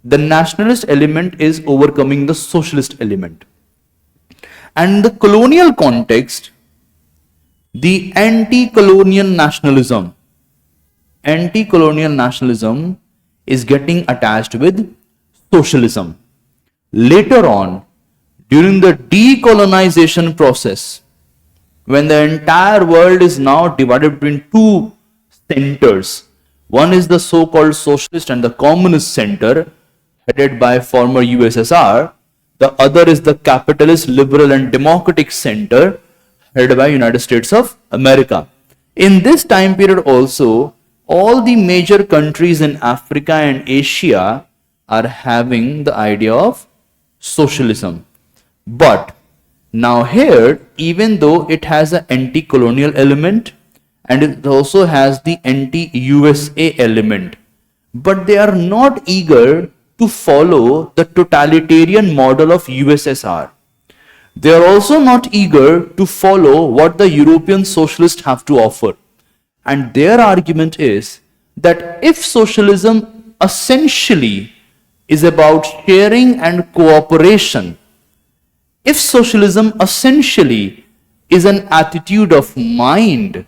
the nationalist element is overcoming the socialist element. And in the colonial context, the anti-colonial nationalism is getting attached with socialism. Later on, during the decolonization process, when the entire world is now divided between two centers, one is the so-called socialist and the communist center, headed by former USSR, The other is the capitalist, liberal and democratic center headed by United States of America. In this time period also, all the major countries in Africa and Asia are having the idea of socialism. But now here, even though it has an anti-colonial element and it also has the anti-USA element, but they are not eager to follow the totalitarian model of USSR. They are also not eager to follow what the European socialists have to offer. And their argument is that if socialism essentially is about sharing and cooperation, if socialism essentially is an attitude of mind,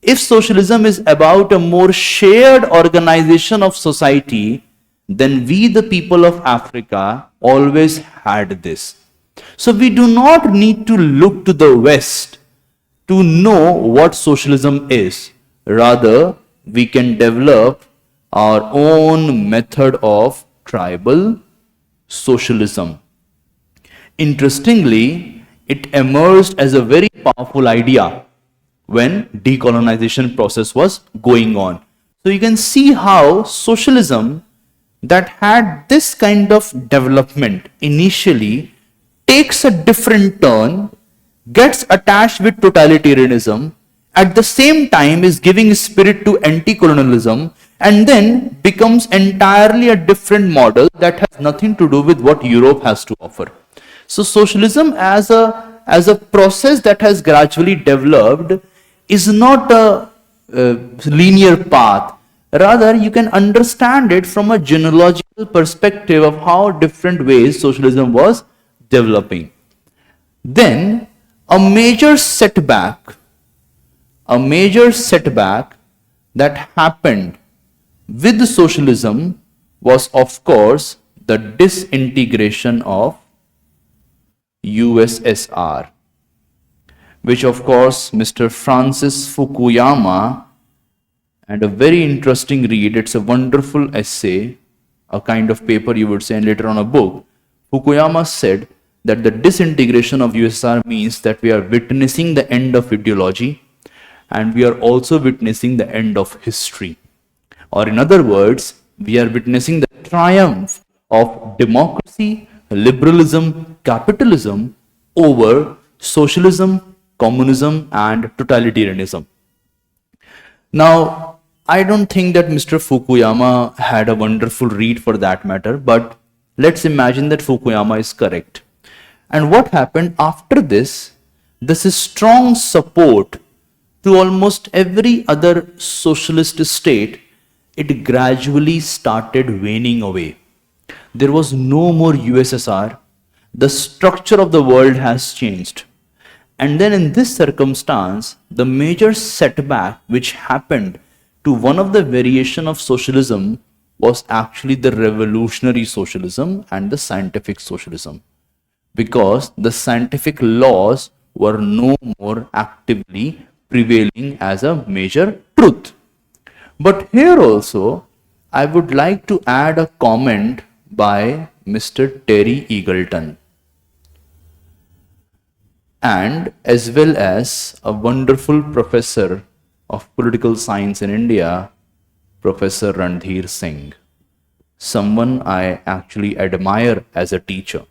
if socialism is about a more shared organization of society, then we, the people of Africa, always had this. So we do not need to look to the West to know what socialism is. Rather, we can develop our own method of tribal socialism. Interestingly, it emerged as a very powerful idea when decolonization process was going on. So you can see how socialism that had this kind of development initially takes a different turn, gets attached with totalitarianism, at the same time is giving spirit to anti-colonialism, and then becomes entirely a different model that has nothing to do with what Europe has to offer. So socialism as a process that has gradually developed is not a linear path. Rather, you can understand it from a genealogical perspective of how different ways socialism was developing. Then a major setback that happened with socialism was, of course, the disintegration of USSR, which of course Mr. Francis Fukuyama, and a very interesting read, it's a wonderful essay, a kind of paper you would say, and later on a book. Fukuyama said that the disintegration of USSR means that we are witnessing the end of ideology and we are also witnessing the end of history. Or in other words, we are witnessing the triumph of democracy, liberalism, capitalism over socialism, communism and totalitarianism. Now, I don't think that Mr. Fukuyama had a wonderful read for that matter, but let's imagine that Fukuyama is correct. And what happened after this? This is strong support to almost every other socialist state. It gradually started waning away. There was no more USSR. The structure of the world has changed. And then in this circumstance, the major setback which happened to one of the variation of socialism was actually the revolutionary socialism and the scientific socialism, because the scientific laws were no more actively prevailing as a major truth. But here also, I would like to add a comment by Mr. Terry Eagleton, and as well as a wonderful professor of political science in India, Professor Randhir Singh, someone I actually admire as a teacher.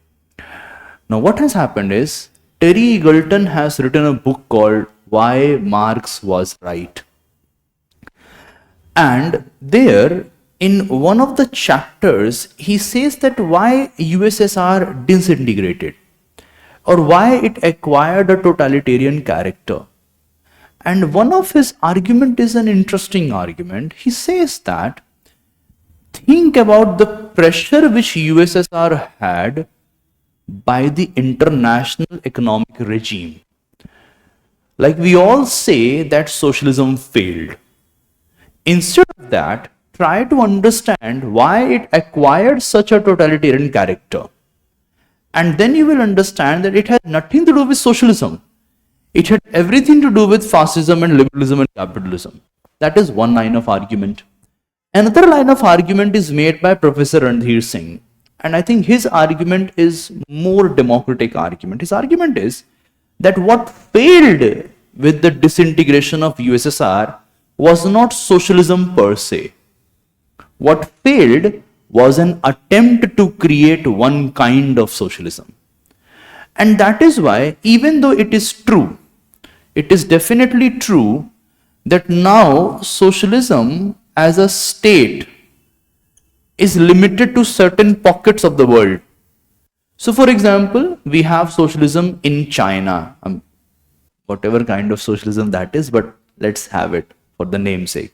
Now what has happened is, Terry Eagleton has written a book called Why Marx Was Right. And there, in one of the chapters, he says that why USSR disintegrated, or why it acquired a totalitarian character. And one of his argument is an interesting argument. He says that, think about the pressure which USSR had by the international economic regime. Like we all say that socialism failed. Instead of that, try to understand why it acquired such a totalitarian character. And then you will understand that it had nothing to do with socialism. It had everything to do with fascism and liberalism and capitalism. That is one line of argument. Another line of argument is made by Professor Randhir Singh. And I think his argument is more democratic argument. His argument is that what failed with the disintegration of USSR was not socialism per se. What failed was an attempt to create one kind of socialism. And that is why, even though it is true, it is definitely true that now socialism as a state is limited to certain pockets of the world. So for example, we have socialism in China, whatever kind of socialism that is, but let's have it for the namesake.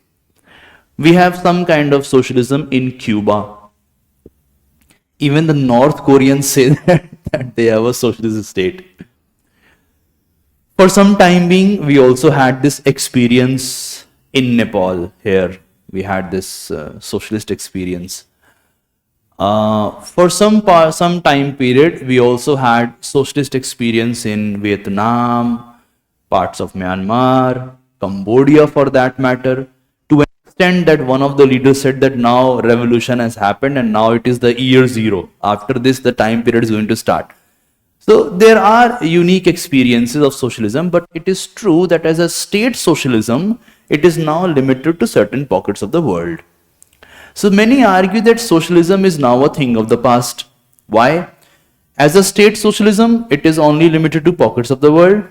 We have some kind of socialism in Cuba. Even the North Koreans say that they have a socialist state. For some time being, we also had this experience in Nepal. Here we had this socialist experience. For some time period, we also had socialist experience in Vietnam, parts of Myanmar, Cambodia for that matter, to an extent that one of the leaders said that now revolution has happened and now it is the year zero. After this, the time period is going to start. So there are unique experiences of socialism, but it is true that as a state socialism, it is now limited to certain pockets of the world. So many argue that socialism is now a thing of the past. Why? As a state socialism, it is only limited to pockets of the world.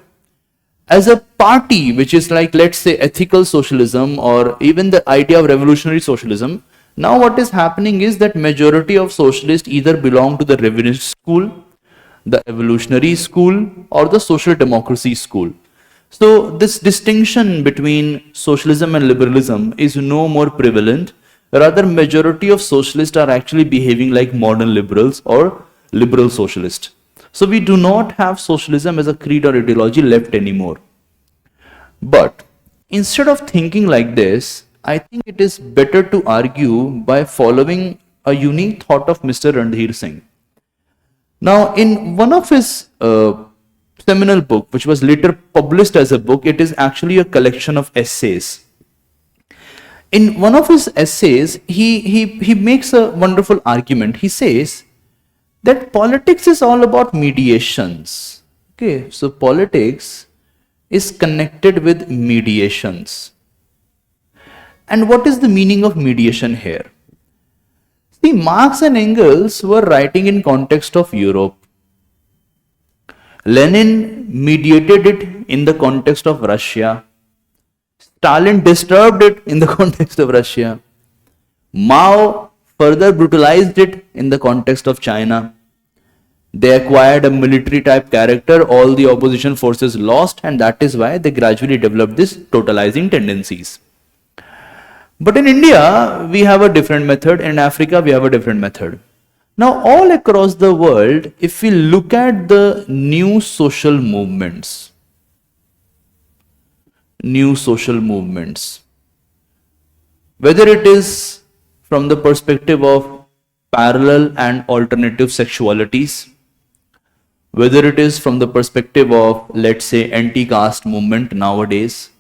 As a party, which is like, let's say, ethical socialism or even the idea of revolutionary socialism, now what is happening is that majority of socialists either belong to the revisionist school, the evolutionary school, or the social democracy school. So this distinction between socialism and liberalism is no more prevalent. Rather, majority of socialists are actually behaving like modern liberals or liberal socialists. So we do not have socialism as a creed or ideology left anymore. But instead of thinking like this, I think it is better to argue by following a unique thought of Mr. Randhir Singh. Now, in one of his seminal book, which was later published as a book, it is actually a collection of essays. In one of his essays, he makes a wonderful argument. He says that politics is all about mediations. Okay, so politics is connected with mediations. And what is the meaning of mediation here? See, Marx and Engels were writing in context of Europe. Lenin mediated it in the context of Russia. Stalin disturbed it in the context of Russia. Mao further brutalized it in the context of China. They acquired a military type character, all the opposition forces lost, and that is why they gradually developed these totalizing tendencies. But in India, we have a different method. In Africa, we have a different method. Now, all across the world, if we look at the new social movements, whether it is from the perspective of parallel and alternative sexualities, whether it is from the perspective of, let's say, anti-caste movement nowadays,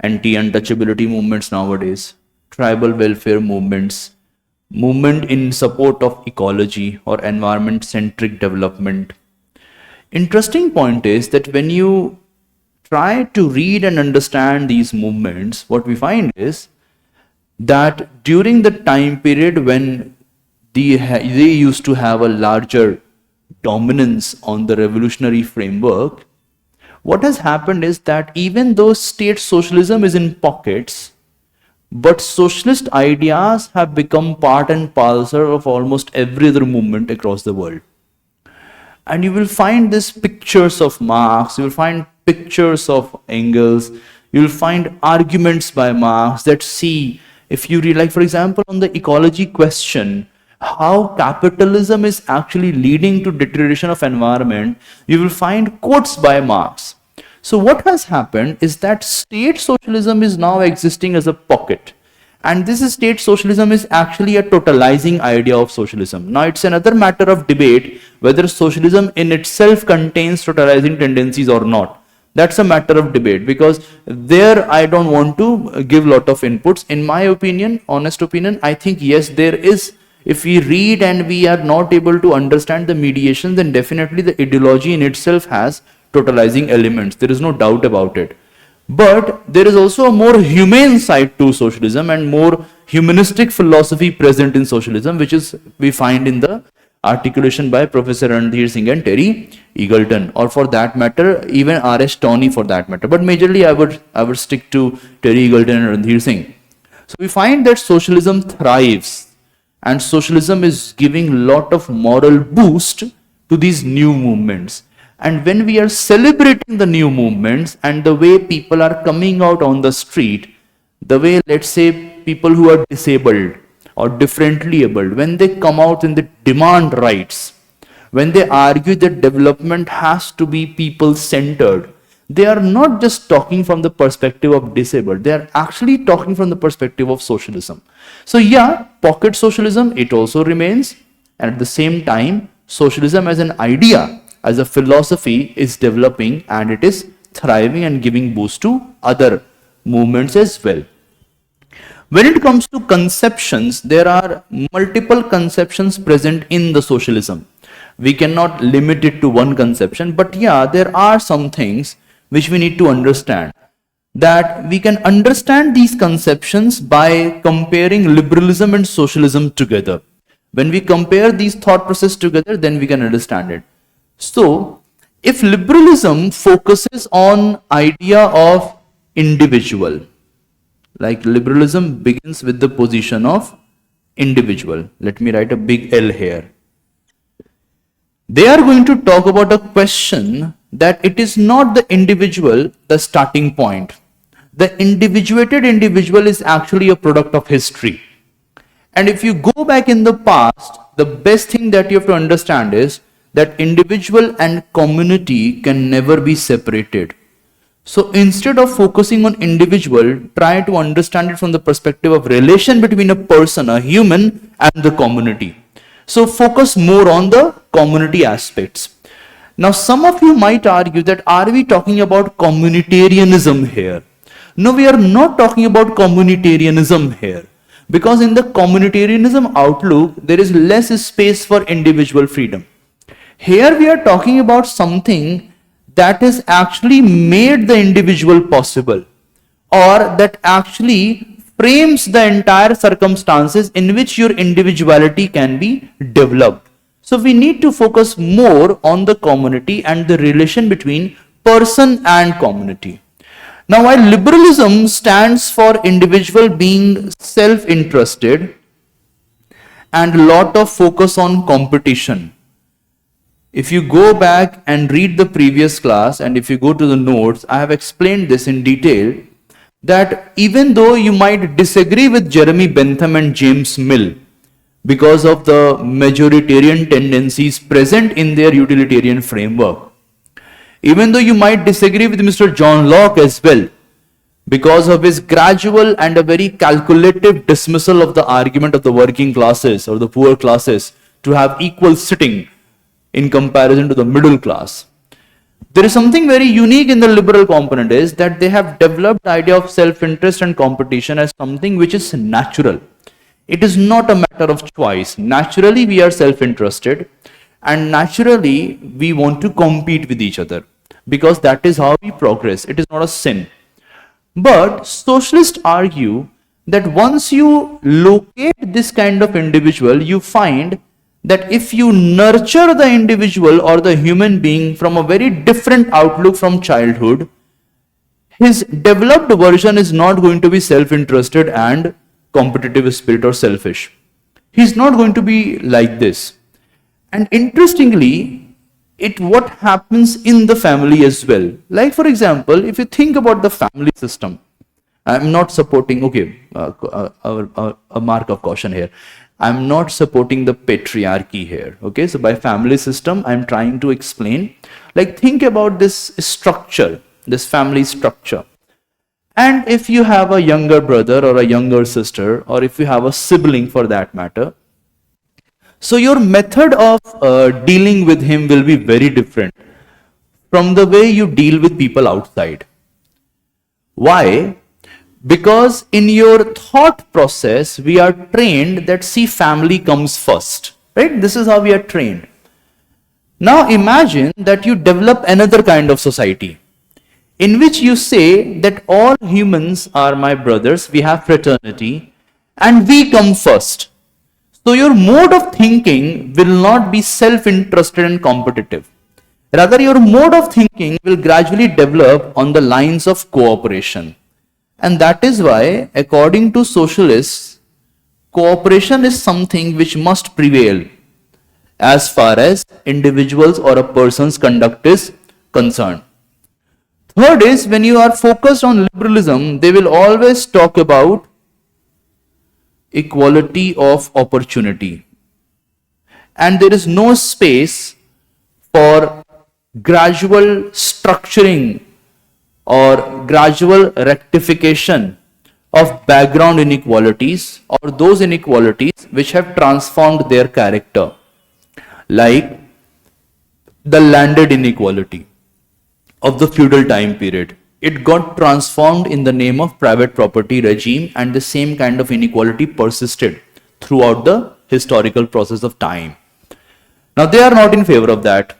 anti-untouchability movements nowadays, tribal welfare movements, movement in support of ecology or environment-centric development. Interesting point is that when you try to read and understand these movements, what we find is that during the time period when they used to have a larger dominance on the revolutionary framework, what has happened is that even though state socialism is in pockets, but socialist ideas have become part and parcel of almost every other movement across the world. And you will find these pictures of Marx, you will find pictures of Engels, you will find arguments by Marx that see, if you read, like for example, on the ecology question, how capitalism is actually leading to deterioration of environment, you will find quotes by Marx. So what has happened is that state socialism is now existing as a pocket. And this state socialism is actually a totalizing idea of socialism. Now it's another matter of debate whether socialism in itself contains totalizing tendencies or not. That's a matter of debate, because there I don't want to give a lot of inputs. In my opinion, honest opinion, I think yes, there is If we read and we are not able to understand the mediation, then definitely the ideology in itself has totalizing elements. There is no doubt about it. But there is also a more humane side to socialism and more humanistic philosophy present in socialism, which is we find in the articulation by Professor Randhir Singh and Terry Eagleton, or for that matter, even R.S. Tawney for that matter. But majorly I would stick to Terry Eagleton and Randhir Singh. So we find that socialism thrives, and socialism is giving a lot of moral boost to these new movements. And when we are celebrating the new movements and the way people are coming out on the street, the way, let's say, people who are disabled or differently abled, when they come out and they demand rights, when they argue that development has to be people-centered, they are not just talking from the perspective of disabled, they are actually talking from the perspective of socialism. So yeah, pocket socialism, it also remains, and at the same time, socialism as an idea, as a philosophy is developing, and it is thriving and giving boost to other movements as well. When it comes to conceptions, there are multiple conceptions present in the socialism. We cannot limit it to one conception, but yeah, there are some things which we need to understand. That we can understand these conceptions by comparing liberalism and socialism together. When we compare these thought processes together, then we can understand it. So, if liberalism focuses on idea of individual, like liberalism begins with the position of individual. Let me write a big L here. They are going to talk about a question that it is not the individual the starting point. The individuated individual is actually a product of history. And if you go back in the past, the best thing that you have to understand is that individual and community can never be separated. So instead of focusing on individual, try to understand it from the perspective of relation between a person, a human, and the community. So focus more on the community aspects. Now some of you might argue that are we talking about communitarianism here? No, we are not talking about communitarianism here. Because in the communitarianism outlook, there is less space for individual freedom. Here we are talking about something that has actually made the individual possible, or that actually frames the entire circumstances in which your individuality can be developed. So we need to focus more on the community and the relation between person and community. Now, while liberalism stands for individual being self-interested and lot of focus on competition. If you go back and read the previous class, and if you go to the notes, I have explained this in detail, that even though you might disagree with Jeremy Bentham and James Mill because of the majoritarian tendencies present in their utilitarian framework, even though you might disagree with Mr. John Locke as well because of his gradual and a very calculative dismissal of the argument of the working classes or the poor classes to have equal sitting in comparison to the middle class. There is something very unique in the liberal component is that they have developed the idea of self-interest and competition as something which is natural. It is not a matter of choice. Naturally, we are self-interested and naturally we want to compete with each other because that is how we progress. It is not a sin. But socialists argue that once you locate this kind of individual, you find that if you nurture the individual or the human being from a very different outlook from childhood, his developed version is not going to be self-interested and competitive spirit or selfish. He's not going to be like this. And interestingly, what happens in the family as well. Like for example, if you think about the family system, I'm not supporting, okay, a mark of caution here. I'm not supporting the patriarchy here. Okay, so by family system, I'm trying to explain, like think about this structure, this family structure. And if you have a younger brother or a younger sister, or if you have a sibling for that matter, so your method of dealing with him will be very different from the way you deal with people outside. Why? Because in your thought process, we are trained that see, family comes first, right? This is how we are trained. Now imagine that you develop another kind of society in which you say that all humans are my brothers, we have fraternity, and we come first. So your mode of thinking will not be self-interested and competitive. Rather, your mode of thinking will gradually develop on the lines of cooperation. And that is why, according to socialists, cooperation is something which must prevail as far as individuals or a person's conduct is concerned. Third is, when you are focused on liberalism, they will always talk about equality of opportunity. And there is no space for gradual structuring or gradual rectification of background inequalities or those inequalities which have transformed their character, like the landed inequality of the feudal time period. It got transformed in the name of private property regime, and the same kind of inequality persisted throughout the historical process of time. Now they are not in favor of that.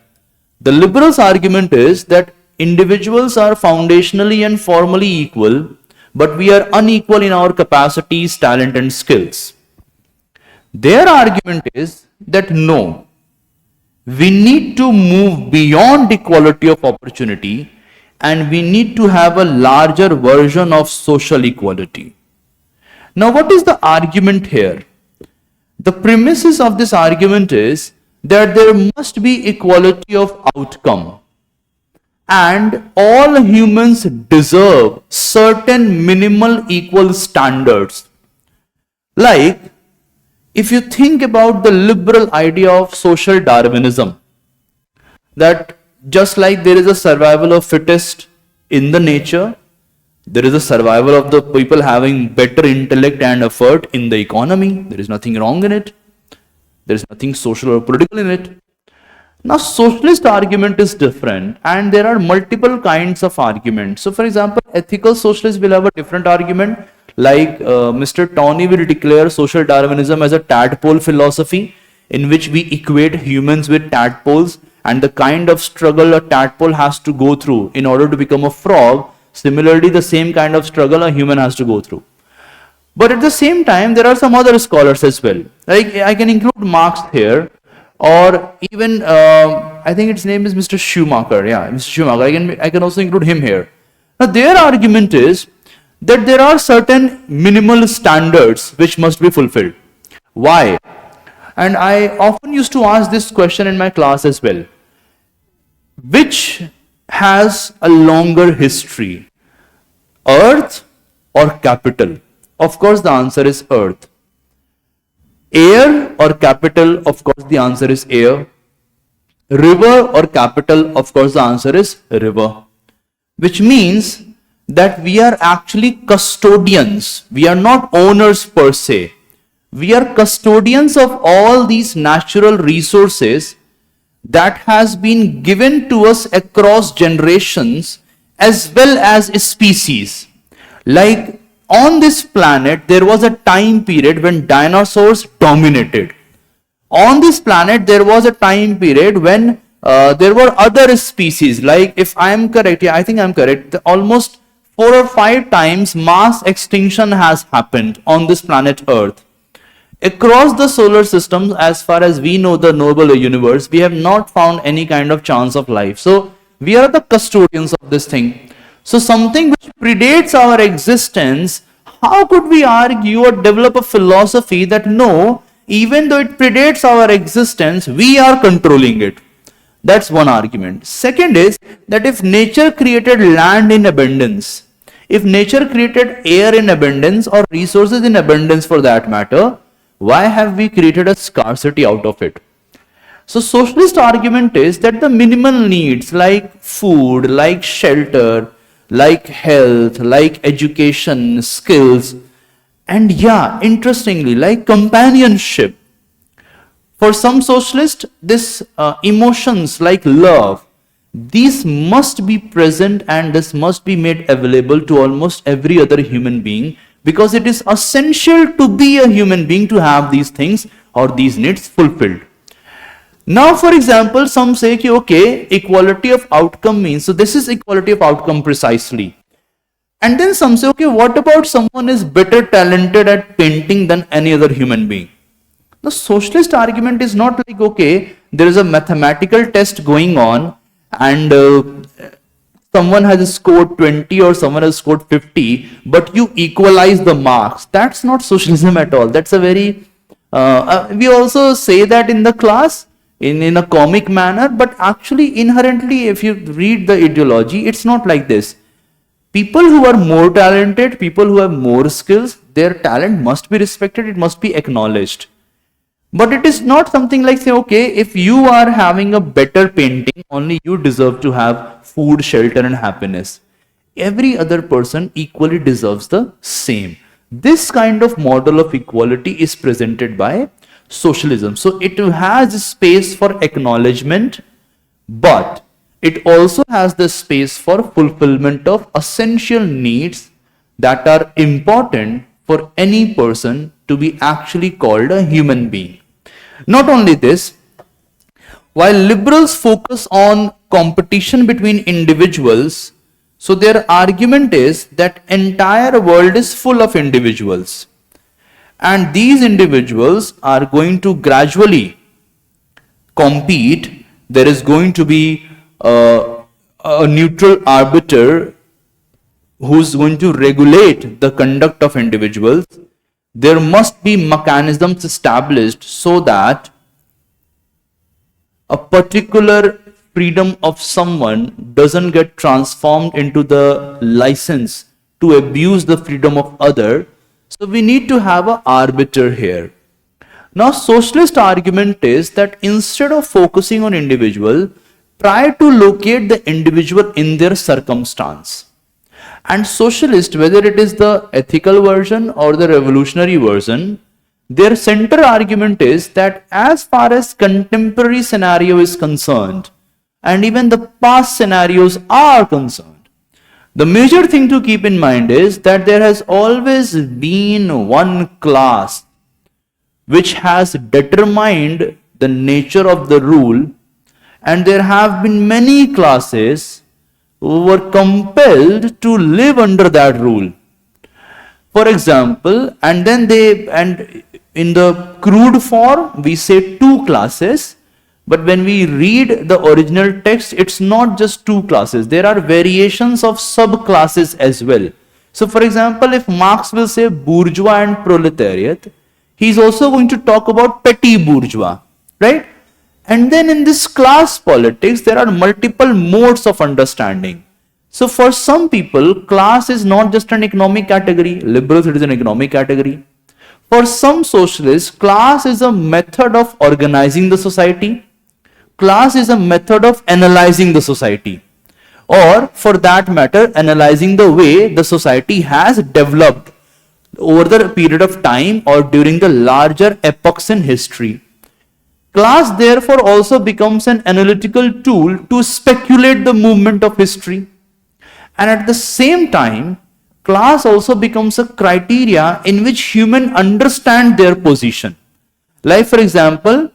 The liberals' argument is that individuals are foundationally and formally equal, but we are unequal in our capacities, talent, and skills. Their argument is that no, we need to move beyond equality of opportunity and we need to have a larger version of social equality. Now, what is the argument here? The premises of this argument is that there must be equality of outcome, and all humans deserve certain minimal equal standards. Like, if you think about the liberal idea of social Darwinism, that just like there is a survival of fittest in the nature, there is a survival of the people having better intellect and effort in the economy. There is nothing wrong in it. There is nothing social or political in it. Now, socialist argument is different, and there are multiple kinds of arguments. So, for example, ethical socialists will have a different argument, like Mr. Tawney will declare social Darwinism as a tadpole philosophy, in which we equate humans with tadpoles, and the kind of struggle a tadpole has to go through in order to become a frog, similarly the same kind of struggle a human has to go through. But at the same time, there are some other scholars as well. Like, I can include Marx here, or even I think its name is Mr. Schumacher. Yeah, Mr. Schumacher. I can also include him here. Now, their argument is that there are certain minimal standards which must be fulfilled. Why? And I often used to ask this question in my class as well. Which has a longer history, Earth or capital? Of course, the answer is Earth. Air or capital? Of course, the answer is air. River or capital? Of course, the answer is river. Which means that we are actually custodians. We are not owners per se. We are custodians of all these natural resources that has been given to us across generations as well as species. Like, on this planet, there was a time period when dinosaurs dominated. On this planet, there was a time period when there were other species. Like, if I am correct, yeah, I think I am correct, almost 4 or 5 times mass extinction has happened on this planet Earth. Across the solar system, as far as we know the knowable universe, we have not found any kind of chance of life. So, we are the custodians of this thing. So, something which predates our existence, how could we argue or develop a philosophy that no, even though it predates our existence, we are controlling it? That's one argument. Second is that if nature created land in abundance, if nature created air in abundance or resources in abundance for that matter, why have we created a scarcity out of it? So, socialist argument is that the minimal needs like food, like shelter, like health, like education, skills, and yeah, interestingly, like companionship. For some socialists, this emotions like love, these must be present and this must be made available to almost every other human being, because it is essential to be a human being to have these things or these needs fulfilled. Now, for example, some say, okay, equality of outcome means, so this is equality of outcome precisely. And then some say, okay, what about someone is better talented at painting than any other human being? The socialist argument is not like, okay, there is a mathematical test going on and someone has scored 20 or someone has scored 50, but you equalize the marks. That's not socialism at all. That's a very, we also say that in the class in a comic manner, but actually inherently, if you read the ideology, it's not like this. People who are more talented, people who have more skills, their talent must be respected, it must be acknowledged. But it is not something like, say, okay, if you are having a better painting, only you deserve to have food, shelter, and happiness. Every other person equally deserves the same. This kind of model of equality is presented by socialism. So it has space for acknowledgement, but it also has the space for fulfillment of essential needs that are important for any person to be actually called a human being. Not only this, while liberals focus on competition between individuals, so their argument is that entire world is full of individuals, and these individuals are going to gradually compete. There is going to be a neutral arbiter who's going to regulate the conduct of individuals. There must be mechanisms established so that a particular freedom of someone doesn't get transformed into the license to abuse the freedom of other. So we need to have an arbiter here. Now, socialist argument is that instead of focusing on individual, try to locate the individual in their circumstance. And socialist, whether it is the ethical version or the revolutionary version, their center argument is that as far as contemporary scenario is concerned, and even the past scenarios are concerned, the major thing to keep in mind is that there has always been one class which has determined the nature of the rule, and there have been many classes who were compelled to live under that rule. For example, and in the crude form, we say two classes, but when we read the original text, it's not just two classes. There are variations of subclasses as well. So, for example, if Marx will say bourgeois and proletariat, he's also going to talk about petty bourgeois, right? And then in this class politics, there are multiple modes of understanding. So for some people, class is not just an economic category. Liberals, it is an economic category. For some socialists, class is a method of organizing the society. Class is a method of analyzing the society. Or for that matter, analyzing the way the society has developed over the period of time or during the larger epochs in history. Class therefore also becomes an analytical tool to speculate the movement of history. And at the same time, class also becomes a criteria in which humans understand their position. Like for example,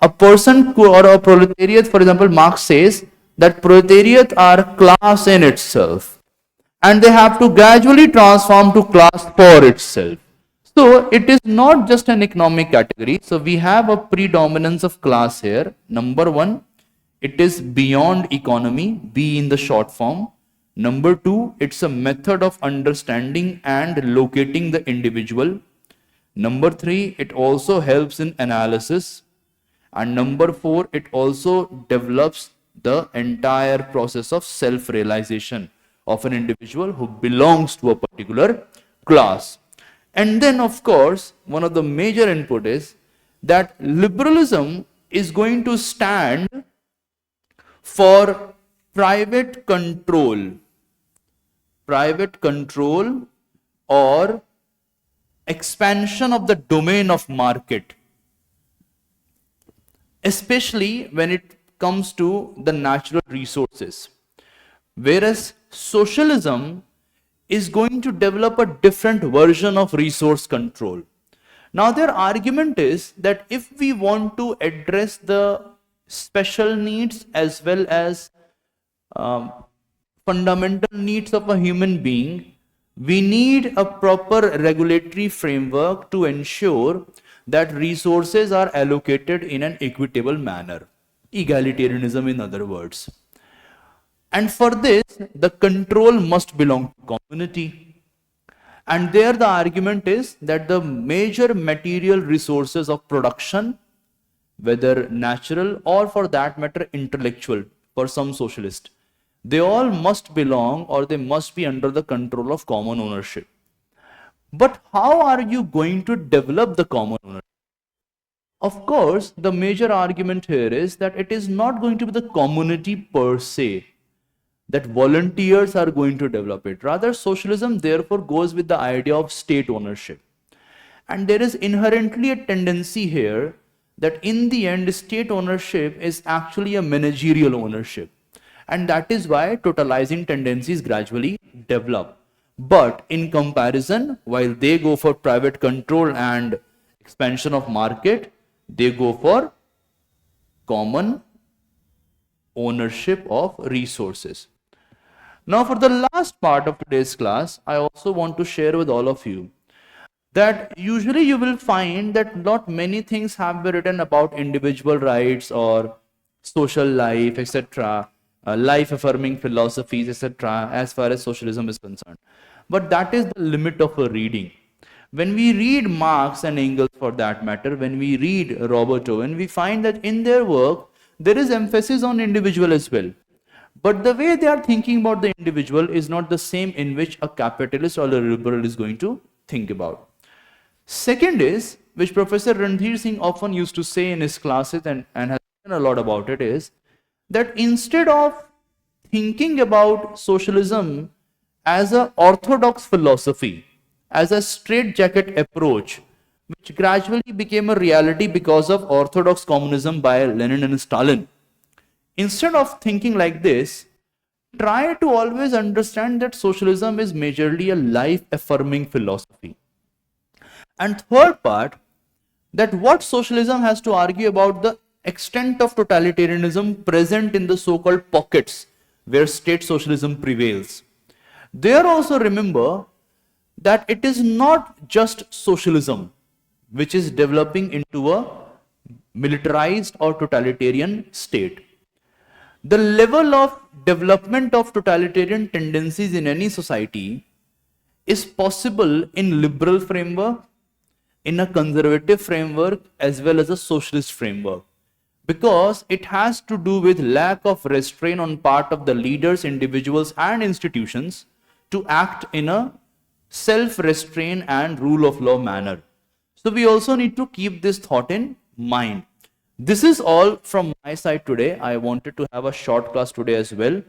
a person or a proletariat, for example, Marx says that proletariat are class in itself, and they have to gradually transform to class for itself. So it is not just an economic category. So we have a predominance of class here. Number one, it is beyond economy, B in the short form. Number two, it's a method of understanding and locating the individual. Number three, it also helps in analysis. And number four, it also develops the entire process of self-realization of an individual who belongs to a particular class. And then, of course, one of the major input is that liberalism is going to stand for private control or expansion of the domain of market, especially when it comes to the natural resources, whereas socialism is going to develop a different version of resource control. Now, their argument is that if we want to address the special needs as well as fundamental needs of a human being, we need a proper regulatory framework to ensure that resources are allocated in an equitable manner. Egalitarianism, in other words. And for this, the control must belong to community. And there the argument is that the major material resources of production, whether natural or for that matter intellectual, for some socialists, they all must belong or they must be under the control of common ownership. But how are you going to develop the common ownership? Of course, the major argument here is that it is not going to be the community per se, that volunteers are going to develop it. Rather, socialism therefore goes with the idea of state ownership. And there is inherently a tendency here that in the end, state ownership is actually a managerial ownership. And that is why totalizing tendencies gradually develop. But in comparison, while they go for private control and expansion of market, they go for common ownership of resources. Now, for the last part of today's class, I also want to share with all of you that usually you will find that not many things have been written about individual rights or social life, etc., life affirming philosophies, etc., as far as socialism is concerned. But that is the limit of a reading. When we read Marx and Engels, for that matter, when we read Robert Owen, we find that in their work, there is emphasis on individual as well. But the way they are thinking about the individual is not the same in which a capitalist or a liberal is going to think about. Second is, which Professor Randhir Singh often used to say in his classes and has written a lot about it, is that instead of thinking about socialism as an orthodox philosophy, as a straitjacket approach, which gradually became a reality because of orthodox communism by Lenin and Stalin, instead of thinking like this, try to always understand that socialism is majorly a life-affirming philosophy. And third part, that what socialism has to argue about the extent of totalitarianism present in the so-called pockets where state socialism prevails. There also remember that it is not just socialism which is developing into a militarized or totalitarian state. The level of development of totalitarian tendencies in any society is possible in liberal framework, in a conservative framework, as well as a socialist framework, because it has to do with lack of restraint on part of the leaders, individuals and institutions to act in a self-restraint and rule of law manner. So we also need to keep this thought in mind. This is all from my side today. I wanted to have a short class today as well.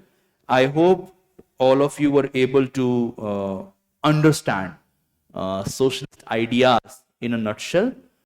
I hope all of you were able to understand socialist ideas in a nutshell.